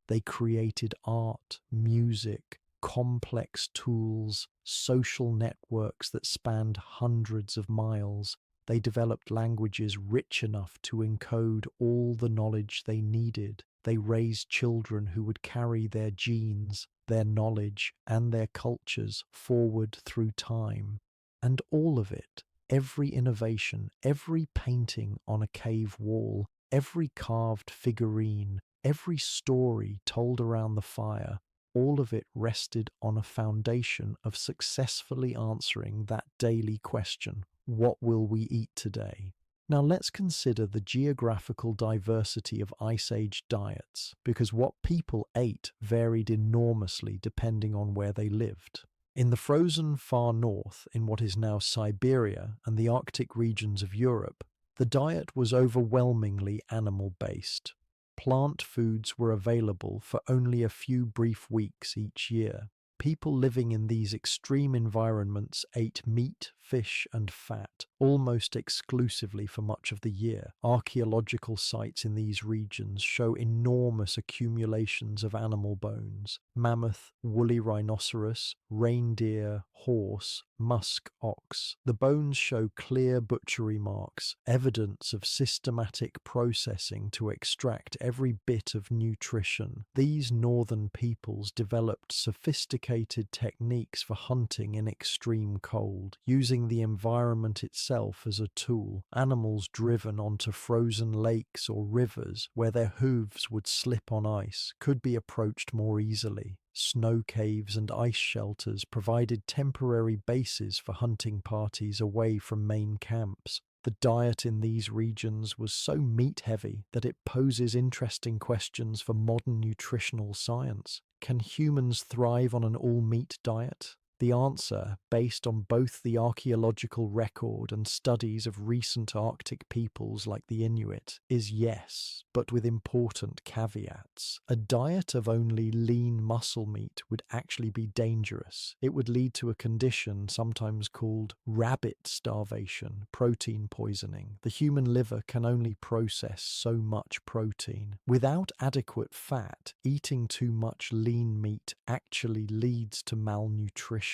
They created art, music, complex tools, social networks that spanned hundreds of miles. They developed languages rich enough to encode all the knowledge they needed. They raised children who would carry their genes, their knowledge, and their cultures forward through time. And all of it, every innovation, every painting on a cave wall, every carved figurine, every story told around the fire, all of it rested on a foundation of successfully answering that daily question: what will we eat today? Now let's consider the geographical diversity of Ice Age diets, because what people ate varied enormously depending on where they lived. In the frozen far north, in what is now Siberia and the Arctic regions of Europe, the diet was overwhelmingly animal-based. Plant foods were available for only a few brief weeks each year. People living in these extreme environments ate meat, fish, and fat almost exclusively for much of the year. Archaeological sites in these regions show enormous accumulations of animal bones: mammoth, woolly rhinoceros, reindeer, horse, musk ox. The bones show clear butchery marks, evidence of systematic processing to extract every bit of nutrition. These northern peoples developed sophisticated techniques for hunting in extreme cold, using the environment itself itself as a tool, animals driven onto frozen lakes or rivers where their hooves would slip on ice could be approached more easily. Snow caves and ice shelters provided temporary bases for hunting parties away from main camps. The diet in these regions was so meat-heavy that it poses interesting questions for modern nutritional science. Can humans thrive on an all-meat diet? The answer, based on both the archaeological record and studies of recent Arctic peoples like the Inuit, is yes, but with important caveats. A diet of only lean muscle meat would actually be dangerous. It would lead to a condition sometimes called rabbit starvation, protein poisoning. The human liver can only process so much protein. Without adequate fat, eating too much lean meat actually leads to malnutrition.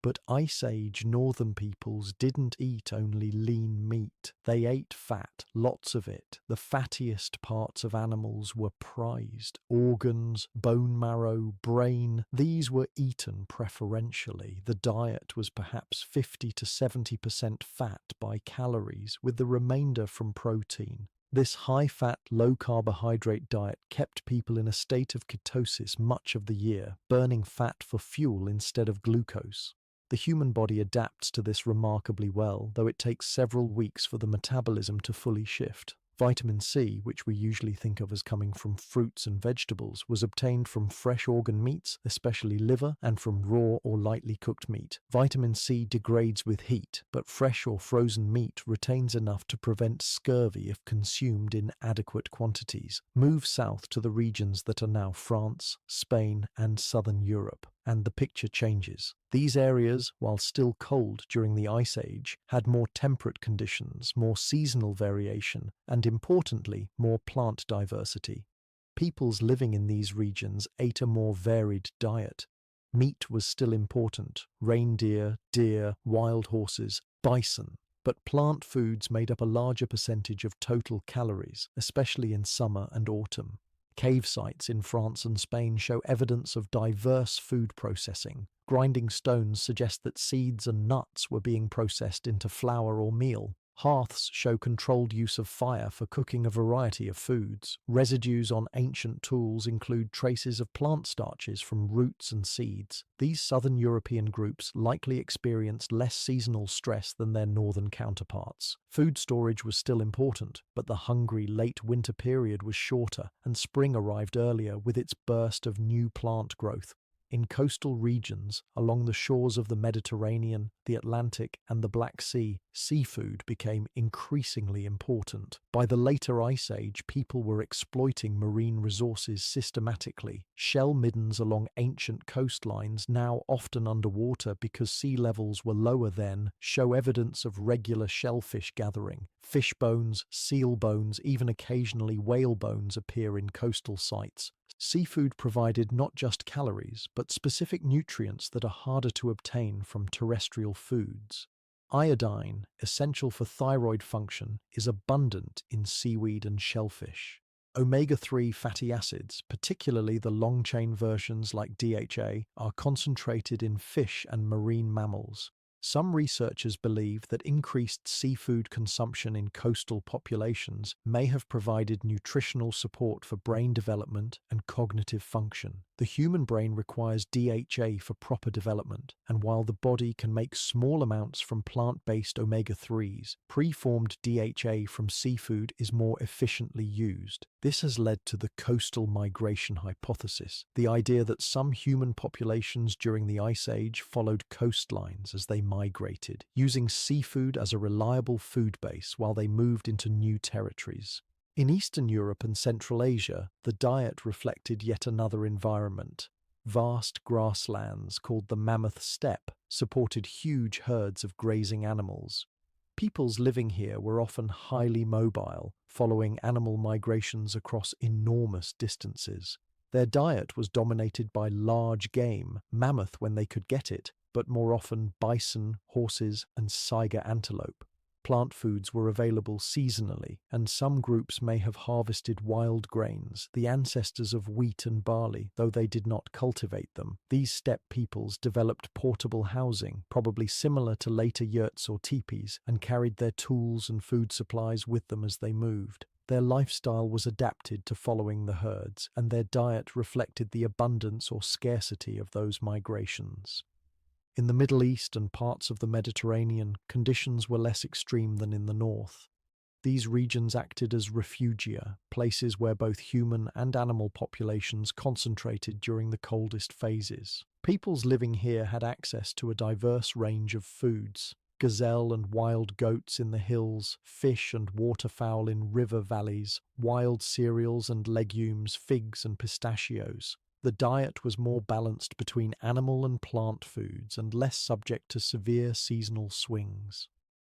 But Ice Age northern peoples didn't eat only lean meat. They ate fat, lots of it. The fattiest parts of animals were prized. Organs, bone marrow, brain, these were eaten preferentially. The diet was perhaps 50 to 70% fat by calories, with the remainder from protein. This high-fat, low-carbohydrate diet kept people in a state of ketosis much of the year, burning fat for fuel instead of glucose. The human body adapts to this remarkably well, though it takes several weeks for the metabolism to fully shift. Vitamin C, which we usually think of as coming from fruits and vegetables, was obtained from fresh organ meats, especially liver, and from raw or lightly cooked meat. Vitamin C degrades with heat, but fresh or frozen meat retains enough to prevent scurvy if consumed in adequate quantities. Move south to the regions that are now France, Spain, and southern Europe, and the picture changes. These areas, while still cold during the Ice Age, had more temperate conditions, more seasonal variation, and importantly, more plant diversity. Peoples living in these regions ate a more varied diet. Meat was still important: reindeer, deer, wild horses, bison. But plant foods made up a larger percentage of total calories, especially in summer and autumn. Cave sites in France and Spain show evidence of diverse food processing. Grinding stones suggest that seeds and nuts were being processed into flour or meal. Hearths show controlled use of fire for cooking a variety of foods. Residues on ancient tools include traces of plant starches from roots and seeds. These southern European groups likely experienced less seasonal stress than their northern counterparts. Food storage was still important, but the hungry late winter period was shorter, and spring arrived earlier with its burst of new plant growth. In coastal regions, along the shores of the Mediterranean, the Atlantic, and the Black Sea, seafood became increasingly important. By the later Ice Age, people were exploiting marine resources systematically. Shell middens along ancient coastlines, now often underwater because sea levels were lower then, show evidence of regular shellfish gathering. Fish bones, seal bones, even occasionally whale bones appear in coastal sites. Seafood provided not just calories, but specific nutrients that are harder to obtain from terrestrial foods. Iodine, essential for thyroid function, is abundant in seaweed and shellfish. Omega-3 fatty acids, particularly the long-chain versions like DHA, are concentrated in fish and marine mammals. Some researchers believe that increased seafood consumption in coastal populations may have provided nutritional support for brain development and cognitive function. The human brain requires DHA for proper development, and while the body can make small amounts from plant-based omega-3s, preformed DHA from seafood is more efficiently used. This has led to the coastal migration hypothesis, the idea that some human populations during the Ice Age followed coastlines as they migrated, using seafood as a reliable food base while they moved into new territories. In Eastern Europe and Central Asia, the diet reflected yet another environment. Vast grasslands called the Mammoth steppe supported huge herds of grazing animals. Peoples living here were often highly mobile, following animal migrations across enormous distances. Their diet was dominated by large game, mammoth when they could get it, but more often bison, horses, and saiga antelope. Plant foods were available seasonally, and some groups may have harvested wild grains, the ancestors of wheat and barley, though they did not cultivate them. These steppe peoples developed portable housing, probably similar to later yurts or teepees, and carried their tools and food supplies with them as they moved. Their lifestyle was adapted to following the herds, and their diet reflected the abundance or scarcity of those migrations. In the Middle East and parts of the Mediterranean, conditions were less extreme than in the north. These regions acted as refugia, places where both human and animal populations concentrated during the coldest phases. Peoples living here had access to a diverse range of foods: gazelle and wild goats in the hills, fish and waterfowl in river valleys, wild cereals and legumes, figs and pistachios. The diet was more balanced between animal and plant foods and less subject to severe seasonal swings.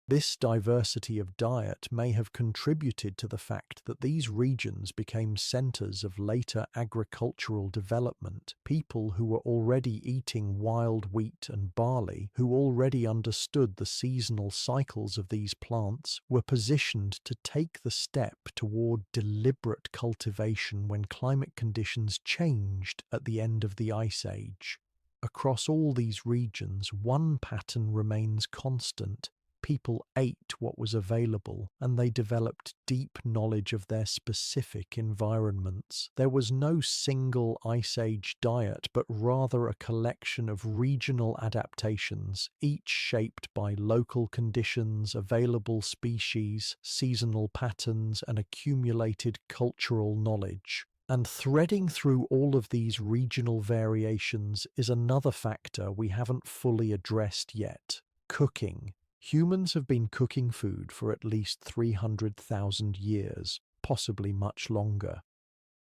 This diversity of diet may have contributed to the fact that these regions became centers of later agricultural development. People who were already eating wild wheat and barley, who already understood the seasonal cycles of these plants, were positioned to take the step toward deliberate cultivation when climate conditions changed at the end of the Ice Age. Across all these regions, one pattern remains constant. People ate what was available, and they developed deep knowledge of their specific environments. There was no single Ice Age diet, but rather a collection of regional adaptations, each shaped by local conditions, available species, seasonal patterns, and accumulated cultural knowledge. And threading through all of these regional variations is another factor we haven't fully addressed yet: cooking. Humans have been cooking food for at least 300,000 years, possibly much longer.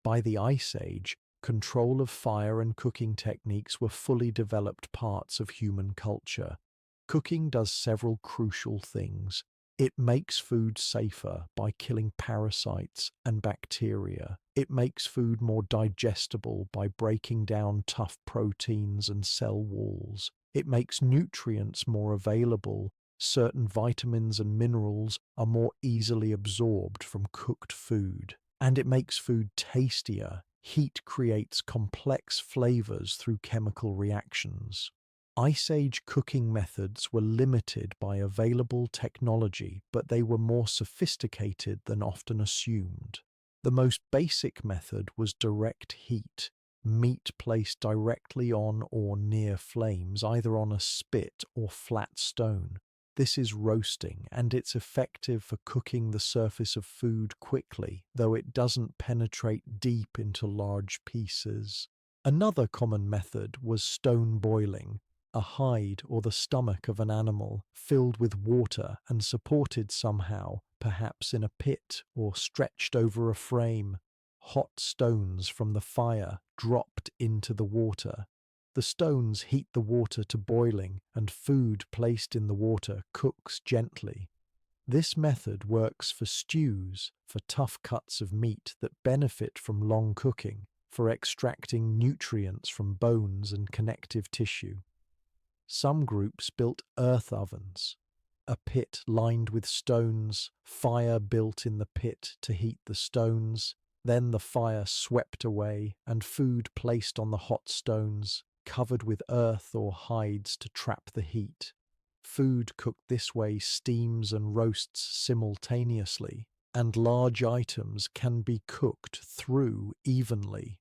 By the Ice Age, control of fire and cooking techniques were fully developed parts of human culture. Cooking does several crucial things. It makes food safer by killing parasites and bacteria. It makes food more digestible by breaking down tough proteins and cell walls. It makes nutrients more available. Certain vitamins and minerals are more easily absorbed from cooked food. And it makes food tastier. Heat creates complex flavors through chemical reactions. Ice Age cooking methods were limited by available technology, but they were more sophisticated than often assumed. The most basic method was direct heat. Meat placed directly on or near flames, either on a spit or flat stone. This is roasting, and it's effective for cooking the surface of food quickly, though it doesn't penetrate deep into large pieces. Another common method was stone boiling, a hide or the stomach of an animal filled with water and supported somehow, perhaps in a pit or stretched over a frame. Hot stones from the fire dropped into the water. The stones heat the water to boiling, and food placed in the water cooks gently. This method works for stews, for tough cuts of meat that benefit from long cooking, for extracting nutrients from bones and connective tissue. Some groups built earth ovens, a pit lined with stones, fire built in the pit to heat the stones, then the fire swept away, and food placed on the hot stones, covered with earth or hides to trap the heat. Food cooked this way steams and roasts simultaneously, and large items can be cooked through evenly.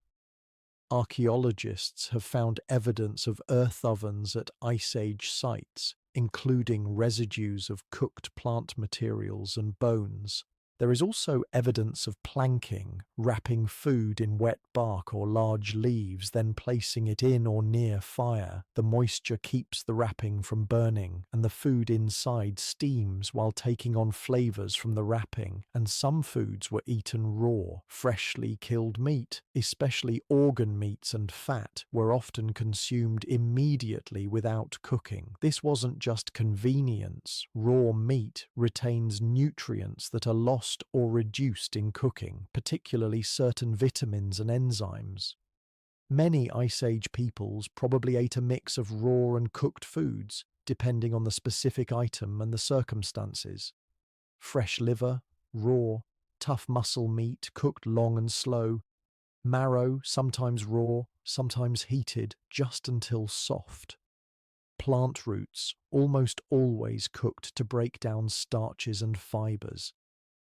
Archaeologists have found evidence of earth ovens at Ice Age sites, including residues of cooked plant materials and bones. There is also evidence of planking, wrapping food in wet bark or large leaves, then placing it in or near fire. The moisture keeps the wrapping from burning, and the food inside steams while taking on flavors from the wrapping. And some foods were eaten raw. Freshly killed meat, especially organ meats and fat, were often consumed immediately without cooking. This wasn't just convenience. Raw meat retains nutrients that are lost or reduced in cooking, particularly certain vitamins and enzymes. Many Ice Age peoples probably ate a mix of raw and cooked foods, depending on the specific item and the circumstances. fresh liver, raw, tough muscle meat, cooked long and slow, marrow, sometimes raw, sometimes heated, just until soft. Plant roots, almost always cooked to break down starches and fibers.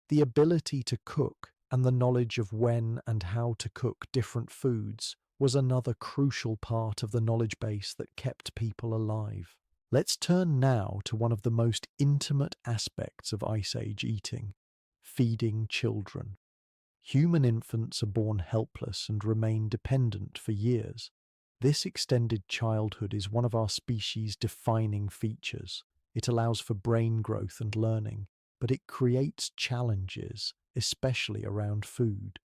The ability to cook and the knowledge of when and how to cook different foods was another crucial part of the knowledge base that kept people alive. Let's turn now to one of the most intimate aspects of Ice Age eating: feeding children. Human infants are born helpless and remain dependent for years. This extended childhood is one of our species' defining features. It allows for brain growth and learning, but it creates challenges, especially around food.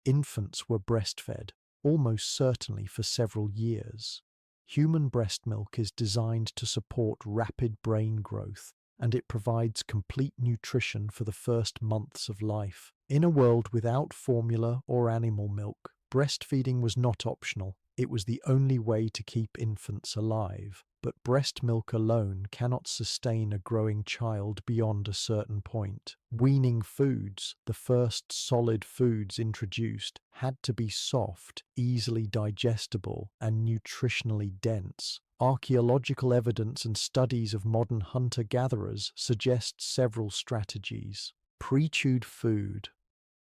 Infants were breastfed, almost certainly for several years. Human breast milk is designed to support rapid brain growth, and it provides complete nutrition for the first months of life. In a world without formula or animal milk, breastfeeding was not optional. It was the only way to keep infants alive. But breast milk alone cannot sustain a growing child beyond a certain point. Weaning foods, the first solid foods introduced, had to be soft, easily digestible, and nutritionally dense. Archaeological evidence and studies of modern hunter-gatherers suggest several strategies. Pre-chewed food.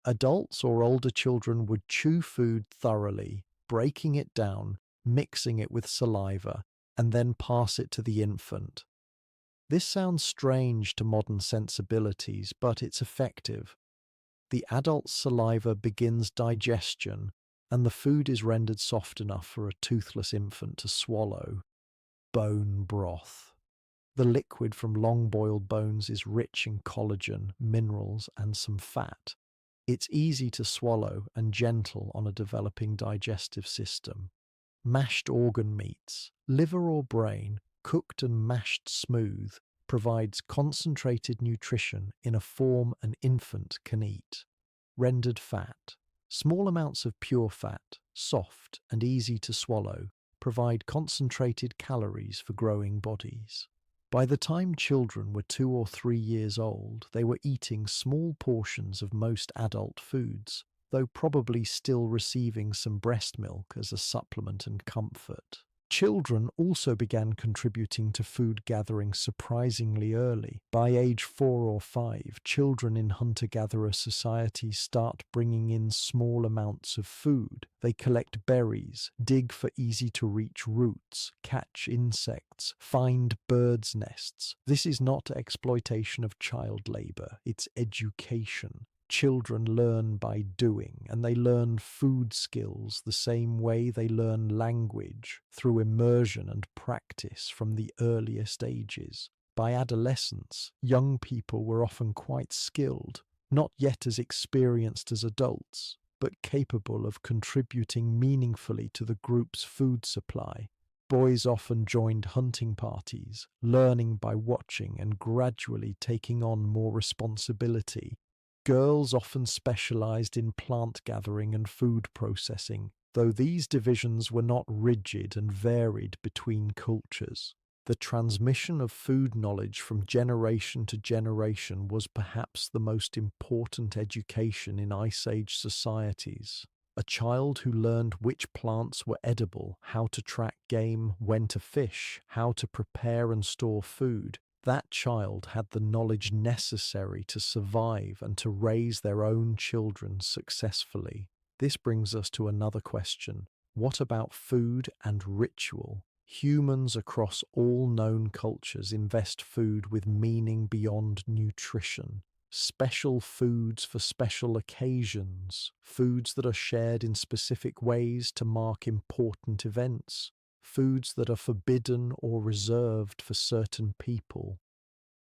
Adults or older children would chew food thoroughly, breaking it down, mixing it with saliva, and then pass it to the infant. This sounds strange to modern sensibilities, but it's effective. The adult's saliva begins digestion, and the food is rendered soft enough for a toothless infant to swallow. Bone broth. The liquid from long-boiled bones is rich in collagen, minerals, and some fat. It's easy to swallow and gentle on a developing digestive system. Mashed organ meats, liver or brain, cooked and mashed smooth, provides concentrated nutrition in a form an infant can eat. Rendered fat. Small amounts of pure fat, soft and easy to swallow, provide concentrated calories for growing bodies. By the time children were 2 or 3 years old, they were eating small portions of most adult foods, though probably still receiving some breast milk as a supplement and comfort. Children also began contributing to food gathering surprisingly early. By age 4 or 5, children in hunter-gatherer societies start bringing in small amounts of food. They collect berries, dig for easy-to-reach roots, catch insects, find birds' nests. This is not exploitation of child labor, it's education. Children learn by doing, and they learn food skills the same way they learn language, through immersion and practice from the earliest ages. By adolescence, young people were often quite skilled, not yet as experienced as adults, but capable of contributing meaningfully to the group's food supply. Boys often joined hunting parties, learning by watching and gradually taking on more responsibility. Girls often specialized in plant gathering and food processing, though these divisions were not rigid and varied between cultures. The transmission of food knowledge from generation to generation was perhaps the most important education in Ice Age societies. A child who learned which plants were edible, how to track game, when to fish, how to prepare and store food, that child had the knowledge necessary to survive and to raise their own children successfully. This brings us to another question. What about food and ritual? Humans across all known cultures invest food with meaning beyond nutrition. Special foods for special occasions, foods that are shared in specific ways to mark important events, foods that are forbidden or reserved for certain people.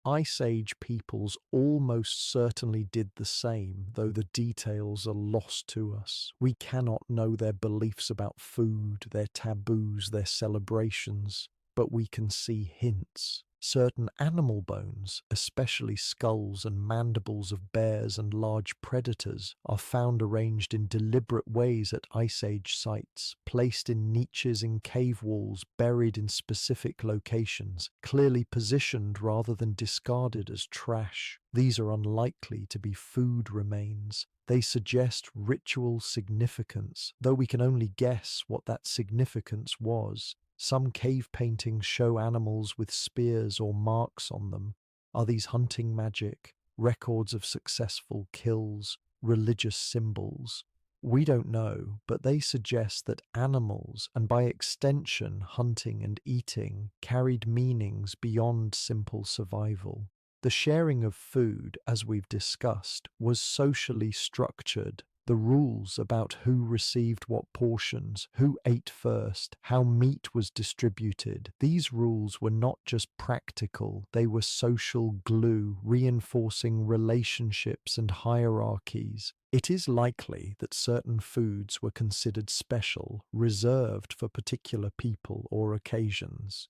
Ice Age peoples almost certainly did the same, though the details are lost to us. We cannot know their beliefs about food, their taboos, their celebrations, but we can see hints. Certain animal bones, especially skulls and mandibles of bears and large predators, are found arranged in deliberate ways at Ice Age sites, placed in niches in cave walls, buried in specific locations, clearly positioned rather than discarded as trash. These are unlikely to be food remains. They suggest ritual significance, though we can only guess what that significance was. Some cave paintings show animals with spears or marks on them. Are these hunting magic, records of successful kills, religious symbols? We don't know, but they suggest that animals, and by extension hunting and eating, carried meanings beyond simple survival. The sharing of food, as we've discussed, was socially structured. The rules about who received what portions, who ate first, how meat was distributed, these rules were not just practical, they were social glue, reinforcing relationships and hierarchies. It is likely that certain foods were considered special, reserved for particular people or occasions.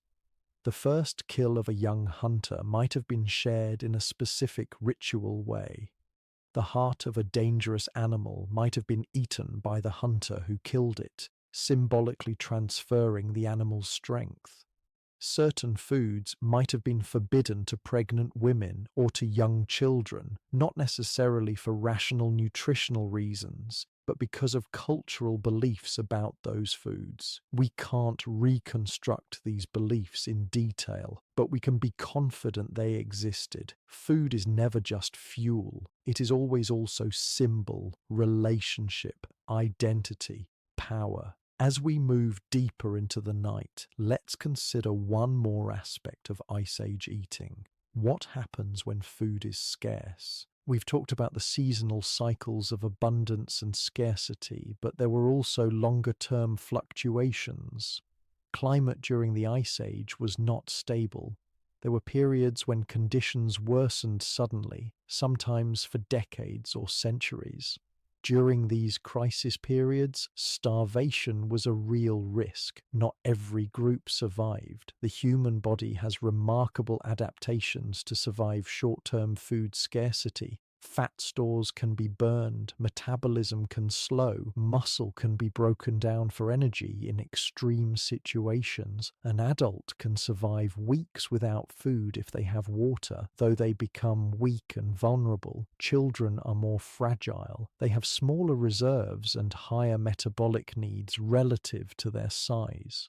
The first kill of a young hunter might have been shared in a specific ritual way. The heart of a dangerous animal might have been eaten by the hunter who killed it, symbolically transferring the animal's strength. Certain foods might have been forbidden to pregnant women or to young children, not necessarily for rational nutritional reasons, but because of cultural beliefs about those foods. We can't reconstruct these beliefs in detail, but we can be confident they existed. Food is never just fuel. It is always also symbol, relationship, identity, power. As we move deeper into the night, let's consider one more aspect of Ice Age eating. What happens when food is scarce? We've talked about the seasonal cycles of abundance and scarcity, but there were also longer-term fluctuations. Climate during the Ice Age was not stable. There were periods when conditions worsened suddenly, sometimes for decades or centuries. During these crisis periods, starvation was a real risk. Not every group survived. The human body has remarkable adaptations to survive short-term food scarcity. Fat stores can be burned, metabolism can slow, muscle can be broken down for energy in extreme situations. An adult can survive weeks without food if they have water, though they become weak and vulnerable. Children are more fragile. They have smaller reserves and higher metabolic needs relative to their size.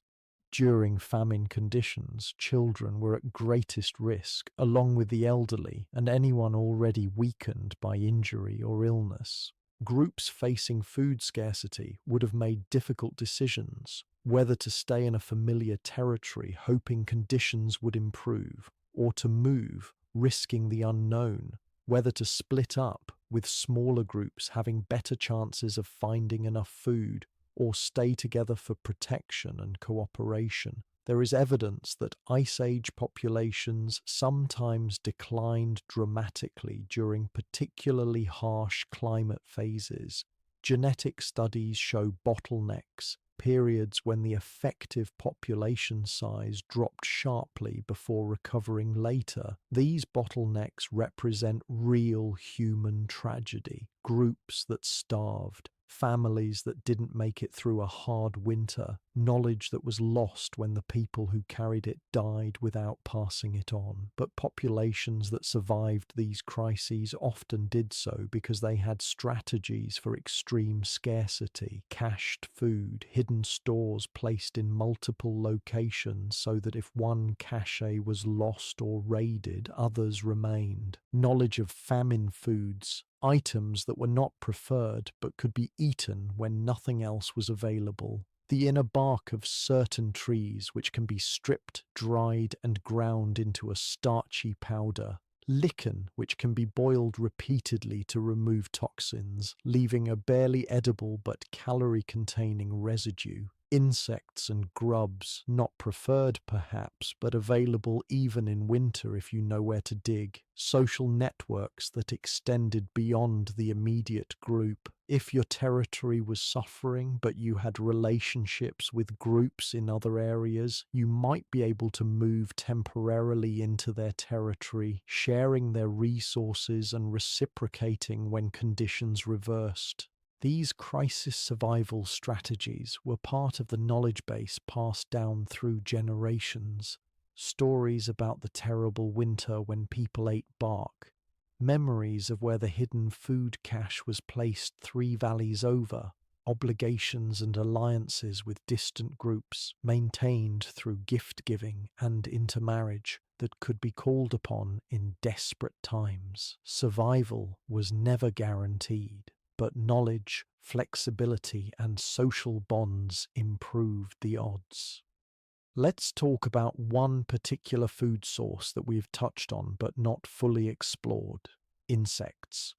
During famine conditions, children were at greatest risk, along with the elderly and anyone already weakened by injury or illness. Groups facing food scarcity would have made difficult decisions, whether to stay in a familiar territory hoping conditions would improve, or to move, risking the unknown, whether to split up, with smaller groups having better chances of finding enough food, or stay together for protection and cooperation. There is evidence that Ice Age populations sometimes declined dramatically during particularly harsh climate phases. Genetic studies show bottlenecks, periods when the effective population size dropped sharply before recovering later. These bottlenecks represent real human tragedy. Groups that starved, families that didn't make it through a hard winter, knowledge that was lost when the people who carried it died without passing it on. But populations that survived these crises often did so because they had strategies for extreme scarcity, cached food, hidden stores placed in multiple locations so that if one cache was lost or raided, others remained. Knowledge of famine foods, items that were not preferred but could be eaten when nothing else was available. The inner bark of certain trees, which can be stripped, dried, and ground into a starchy powder. Lichen, which can be boiled repeatedly to remove toxins, leaving a barely edible but calorie-containing residue. Insects and grubs, not preferred perhaps, but available even in winter if you know where to dig. Social networks that extended beyond the immediate group. If your territory was suffering, but you had relationships with groups in other areas, you might be able to move temporarily into their territory, sharing their resources and reciprocating when conditions reversed. These crisis survival strategies were part of the knowledge base passed down through generations. Stories about the terrible winter when people ate bark, memories of where the hidden food cache was placed 3 valleys over, obligations and alliances with distant groups maintained through gift-giving and intermarriage that could be called upon in desperate times. Survival was never guaranteed, but knowledge, flexibility, and social bonds improved the odds. Let's talk about one particular food source that we've touched on but not fully explored: insects.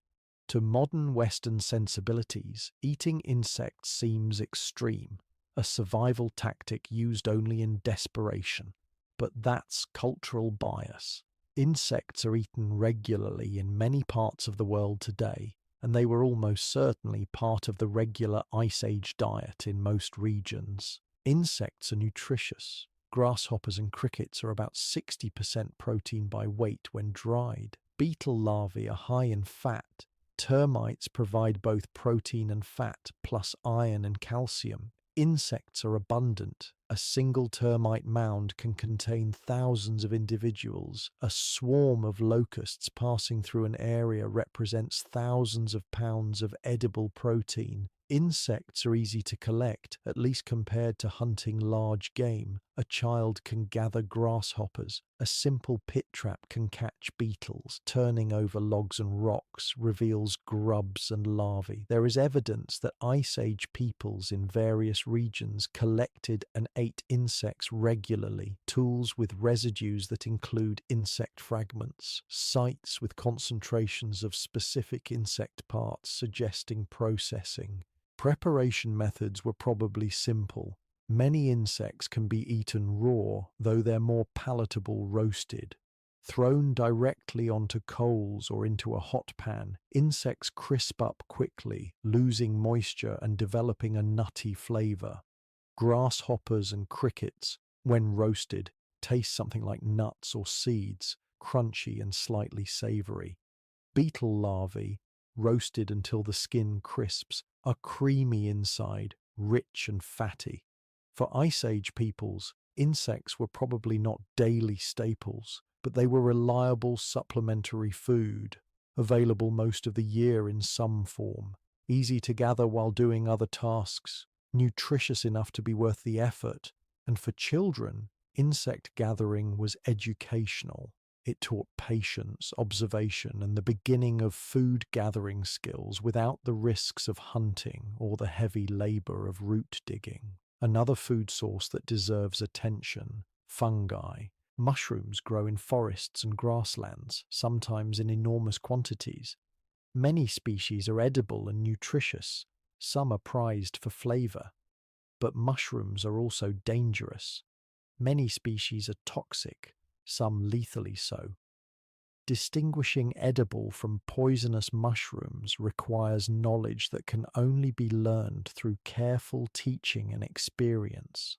To modern Western sensibilities, eating insects seems extreme, a survival tactic used only in desperation. But that's cultural bias. Insects are eaten regularly in many parts of the world today, and they were almost certainly part of the regular Ice Age diet in most regions. Insects are nutritious. Grasshoppers and crickets are about 60% protein by weight when dried. Beetle larvae are high in fat. Termites provide both protein and fat, plus iron and calcium. Insects are abundant. A single termite mound can contain thousands of individuals. A swarm of locusts passing through an area represents thousands of pounds of edible protein. Insects are easy to collect, at least compared to hunting large game. A child can gather grasshoppers. A simple pit trap can catch beetles. Turning over logs and rocks reveals grubs and larvae. There is evidence that Ice Age peoples in various regions collected and ate insects regularly. Tools with residues that include insect fragments. Sites with concentrations of specific insect parts suggesting processing. Preparation methods were probably simple. Many insects can be eaten raw, though they're more palatable roasted. Thrown directly onto coals or into a hot pan, insects crisp up quickly, losing moisture and developing a nutty flavor. Grasshoppers and crickets, when roasted, taste something like nuts or seeds, crunchy and slightly savory. Beetle larvae, roasted until the skin crisps, are creamy inside, rich and fatty. For Ice Age peoples, insects were probably not daily staples, but they were reliable supplementary food, available most of the year in some form, easy to gather while doing other tasks, nutritious enough to be worth the effort, and for children, insect gathering was educational. It taught patience, observation, and the beginning of food gathering skills without the risks of hunting or the heavy labor of root digging. Another food source that deserves attention: fungi. Mushrooms grow in forests and grasslands, sometimes in enormous quantities. Many species are edible and nutritious. Some are prized for flavor. But mushrooms are also dangerous. Many species are toxic, some lethally so. Distinguishing edible from poisonous mushrooms requires knowledge that can only be learned through careful teaching and experience.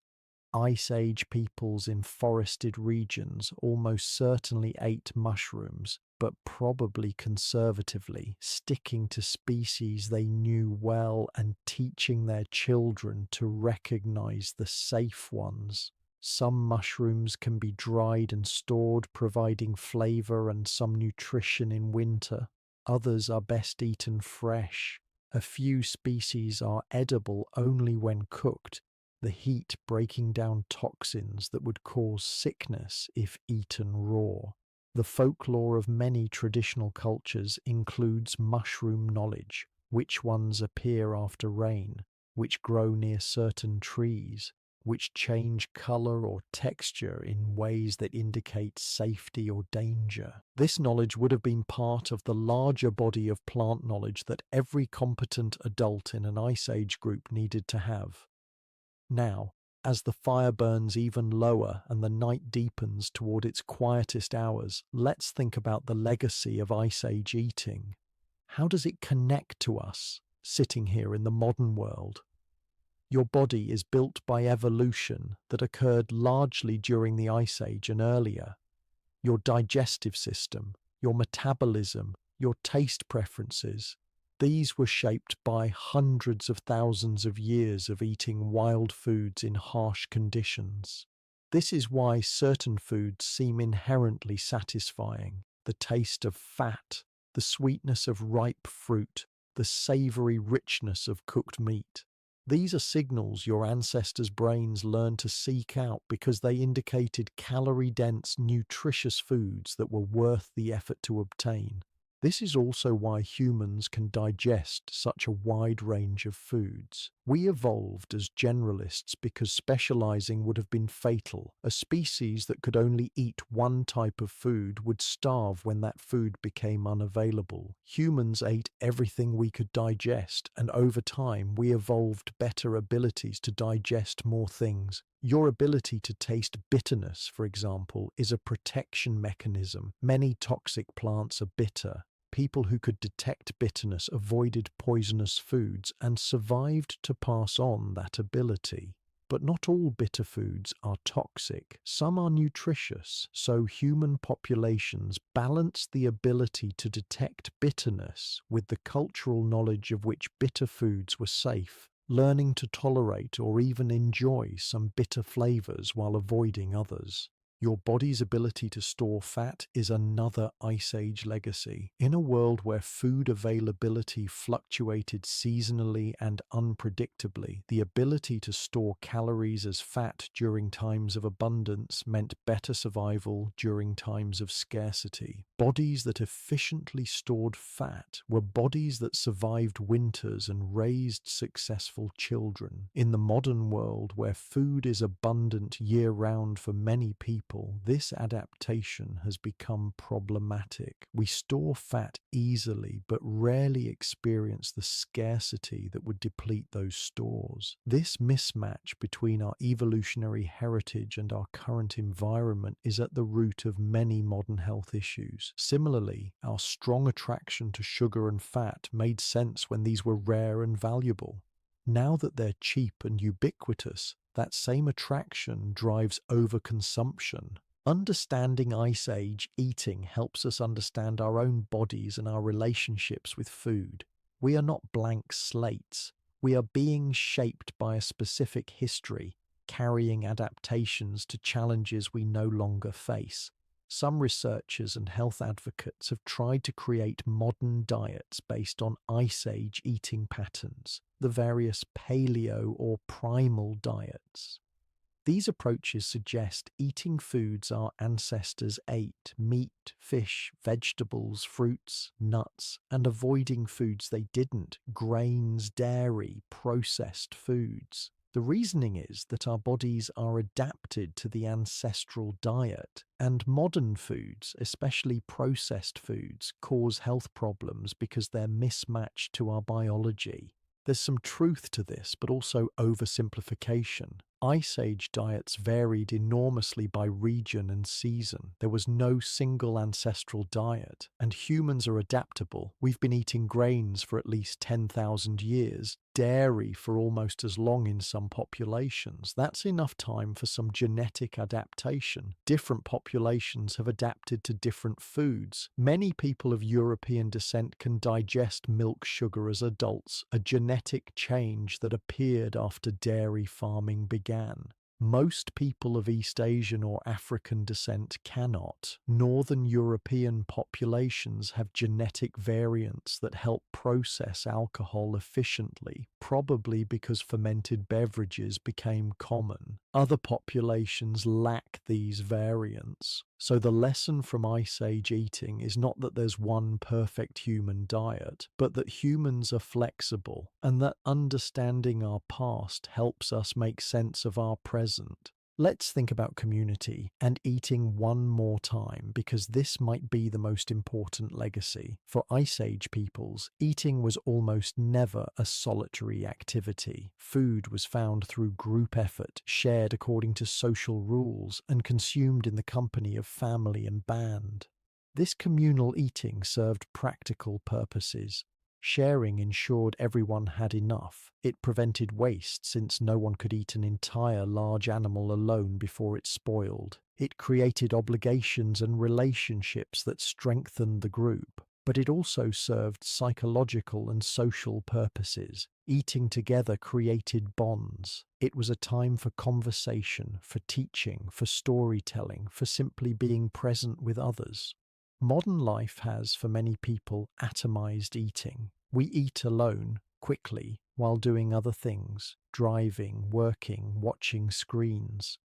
Ice Age peoples in forested regions almost certainly ate mushrooms, but probably conservatively, sticking to species they knew well and teaching their children to recognize the safe ones. Some mushrooms can be dried and stored, providing flavor and some nutrition in winter. Others are best eaten fresh. A few species are edible only when cooked, the heat breaking down toxins that would cause sickness if eaten raw. The folklore of many traditional cultures includes mushroom knowledge: which ones appear after rain, which grow near certain trees, which change color or texture in ways that indicate safety or danger. This knowledge would have been part of the larger body of plant knowledge that every competent adult in an Ice Age group needed to have. Now, as the fire burns even lower and the night deepens toward its quietest hours, let's think about the legacy of Ice Age eating. How does it connect to us, sitting here in the modern world? Your body is built by evolution that occurred largely during the Ice Age and earlier. Your digestive system, your metabolism, your taste preferences, these were shaped by hundreds of thousands of years of eating wild foods in harsh conditions. This is why certain foods seem inherently satisfying. The taste of fat, the sweetness of ripe fruit, the savory richness of cooked meat. These are signals your ancestors' brains learned to seek out because they indicated calorie-dense, nutritious foods that were worth the effort to obtain. This is also why humans can digest such a wide range of foods. We evolved as generalists because specializing would have been fatal. A species that could only eat one type of food would starve when that food became unavailable. Humans ate everything we could digest, and over time we evolved better abilities to digest more things. Your ability to taste bitterness, for example, is a protection mechanism. Many toxic plants are bitter. People who could detect bitterness avoided poisonous foods and survived to pass on that ability. But not all bitter foods are toxic. Some are nutritious, so human populations balance the ability to detect bitterness with the cultural knowledge of which bitter foods were safe, learning to tolerate or even enjoy some bitter flavors while avoiding others. Your body's ability to store fat is another Ice Age legacy. In a world where food availability fluctuated seasonally and unpredictably, the ability to store calories as fat during times of abundance meant better survival during times of scarcity. Bodies that efficiently stored fat were bodies that survived winters and raised successful children. In the modern world, where food is abundant year-round for many people, this adaptation has become problematic. We store fat easily, but rarely experience the scarcity that would deplete those stores. This mismatch between our evolutionary heritage and our current environment is at the root of many modern health issues. Similarly, our strong attraction to sugar and fat made sense when these were rare and valuable. Now that they're cheap and ubiquitous, that same attraction drives overconsumption. Understanding Ice Age eating helps us understand our own bodies and our relationships with food. We are not blank slates. We are being shaped by a specific history, carrying adaptations to challenges we no longer face. Some researchers and health advocates have tried to create modern diets based on Ice Age eating patterns, the various paleo or primal diets. These approaches suggest eating foods our ancestors ate, meat, fish, vegetables, fruits, nuts, and avoiding foods they didn't, grains, dairy, processed foods. The reasoning is that our bodies are adapted to the ancestral diet, and modern foods, especially processed foods, cause health problems because they're mismatched to our biology. There's some truth to this, but also oversimplification. Ice Age diets varied enormously by region and season. There was no single ancestral diet, and humans are adaptable. We've been eating grains for at least 10,000 years, dairy for almost as long in some populations. That's enough time for some genetic adaptation. Different populations have adapted to different foods. Many people of European descent can digest milk sugar as adults, a genetic change that appeared after dairy farming began. Most people of East Asian or African descent cannot. Northern European populations have genetic variants that help process alcohol efficiently, probably because fermented beverages became common. Other populations lack these variants. So the lesson from Ice Age eating is not that there's one perfect human diet, but that humans are flexible, and that understanding our past helps us make sense of our present. Let's think about community and eating one more time because this might be the most important legacy. For Ice Age peoples, eating was almost never a solitary activity. Food was found through group effort, shared according to social rules, and consumed in the company of family and band. This communal eating served practical purposes. Sharing ensured everyone had enough. It prevented waste since no one could eat an entire large animal alone before it spoiled. It created obligations and relationships that strengthened the group. But it also served psychological and social purposes. Eating together created bonds. It was a time for conversation, for teaching, for storytelling, for simply being present with others. Modern life has, for many people, atomized eating. We eat alone, quickly, while doing other things, driving, working, watching screens.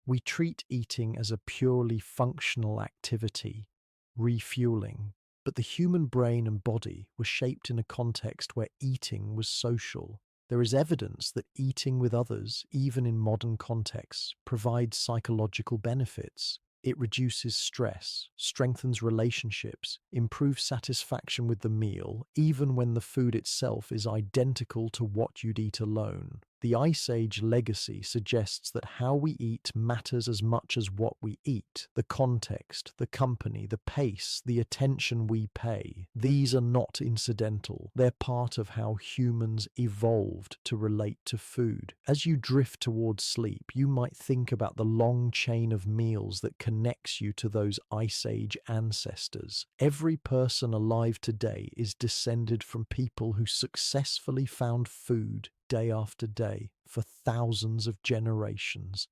We treat eating as a purely functional activity, refueling. But the human brain and body were shaped in a context where eating was social. There is evidence that eating with others, even in modern contexts, provides psychological benefits. It reduces stress, strengthens relationships, improves satisfaction with the meal, even when the food itself is identical to what you'd eat alone. The Ice Age legacy suggests that how we eat matters as much as what we eat. The context, the company, the pace, the attention we pay. These are not incidental. They're part of how humans evolved to relate to food. As you drift towards sleep, you might think about the long chain of meals that connects you to those Ice Age ancestors. Every person alive today is descended from people who successfully found food day after day for thousands of generations.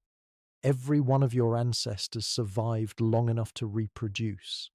Every one of your ancestors survived long enough to reproduce.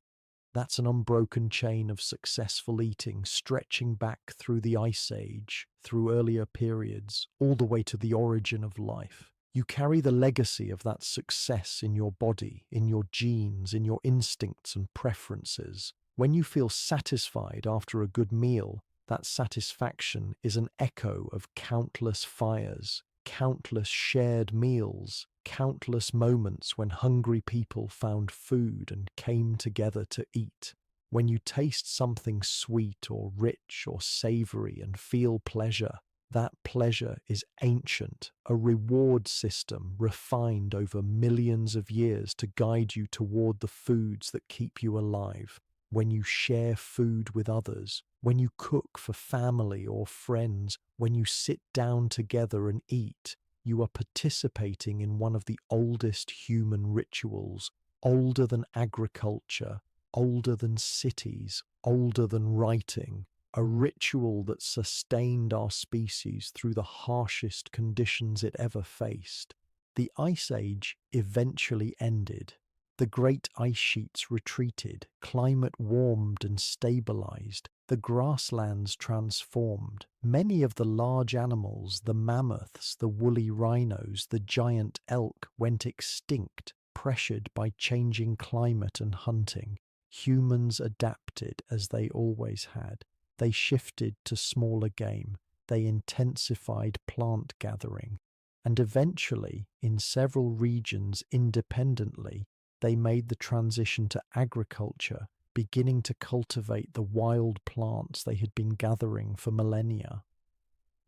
That's an unbroken chain of successful eating stretching back through the Ice Age, through earlier periods, all the way to the origin of life. You carry the legacy of that success in your body, in your genes, in your instincts and preferences. When you feel satisfied after a good meal, that satisfaction is an echo of countless fires, countless shared meals, countless moments when hungry people found food and came together to eat. When you taste something sweet or rich or savory and feel pleasure, that pleasure is ancient, a reward system refined over millions of years to guide you toward the foods that keep you alive. When you share food with others, when you cook for family or friends, when you sit down together and eat, you are participating in one of the oldest human rituals, older than agriculture, older than cities, older than writing, a ritual that sustained our species through the harshest conditions it ever faced. The Ice Age eventually ended. The great ice sheets retreated, climate warmed and stabilized, the grasslands transformed. Many of the large animals, the mammoths, the woolly rhinos, the giant elk, went extinct, pressured by changing climate and hunting. Humans adapted as they always had. They shifted to smaller game. They intensified plant gathering. And eventually, in several regions independently, they made the transition to agriculture, beginning to cultivate the wild plants they had been gathering for millennia.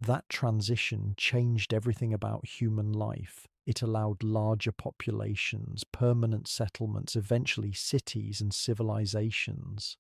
That transition changed everything about human life. It allowed larger populations, permanent settlements, eventually cities and civilizations.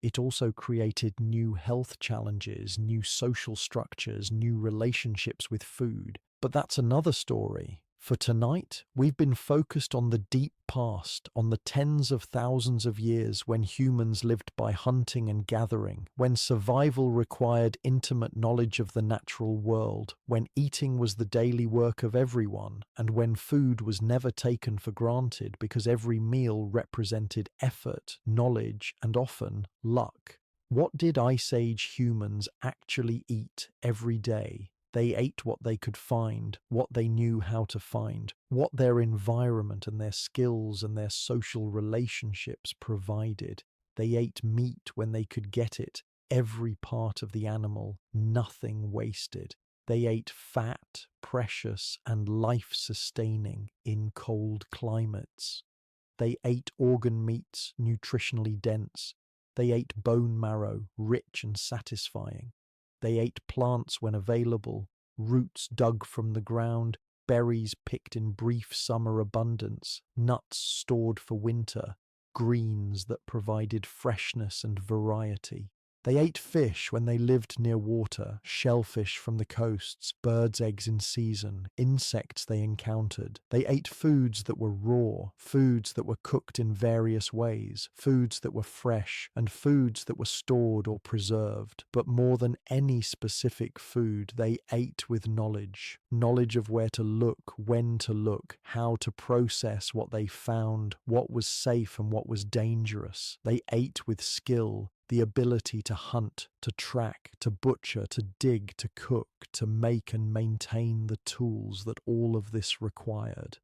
It also created new health challenges, new social structures, new relationships with food. But that's another story. For tonight, we've been focused on the deep past, on the tens of thousands of years when humans lived by hunting and gathering, when survival required intimate knowledge of the natural world, when eating was the daily work of everyone, and when food was never taken for granted because every meal represented effort, knowledge, and often luck. What did Ice Age humans actually eat every day? They ate what they could find, what they knew how to find, what their environment and their skills and their social relationships provided. They ate meat when they could get it, every part of the animal, nothing wasted. They ate fat, precious, and life-sustaining in cold climates. They ate organ meats, nutritionally dense. They ate bone marrow, rich and satisfying. They ate plants when available, roots dug from the ground, berries picked in brief summer abundance, nuts stored for winter, greens that provided freshness and variety. They ate fish when they lived near water, shellfish from the coasts, birds' eggs in season, insects they encountered. They ate foods that were raw, foods that were cooked in various ways, foods that were fresh, and foods that were stored or preserved. But more than any specific food, they ate with knowledge. Knowledge of where to look, when to look, how to process what they found, what was safe and what was dangerous. They ate with skill, the ability to hunt, to track, to butcher, to dig, to cook, to make and maintain the tools that all of this required.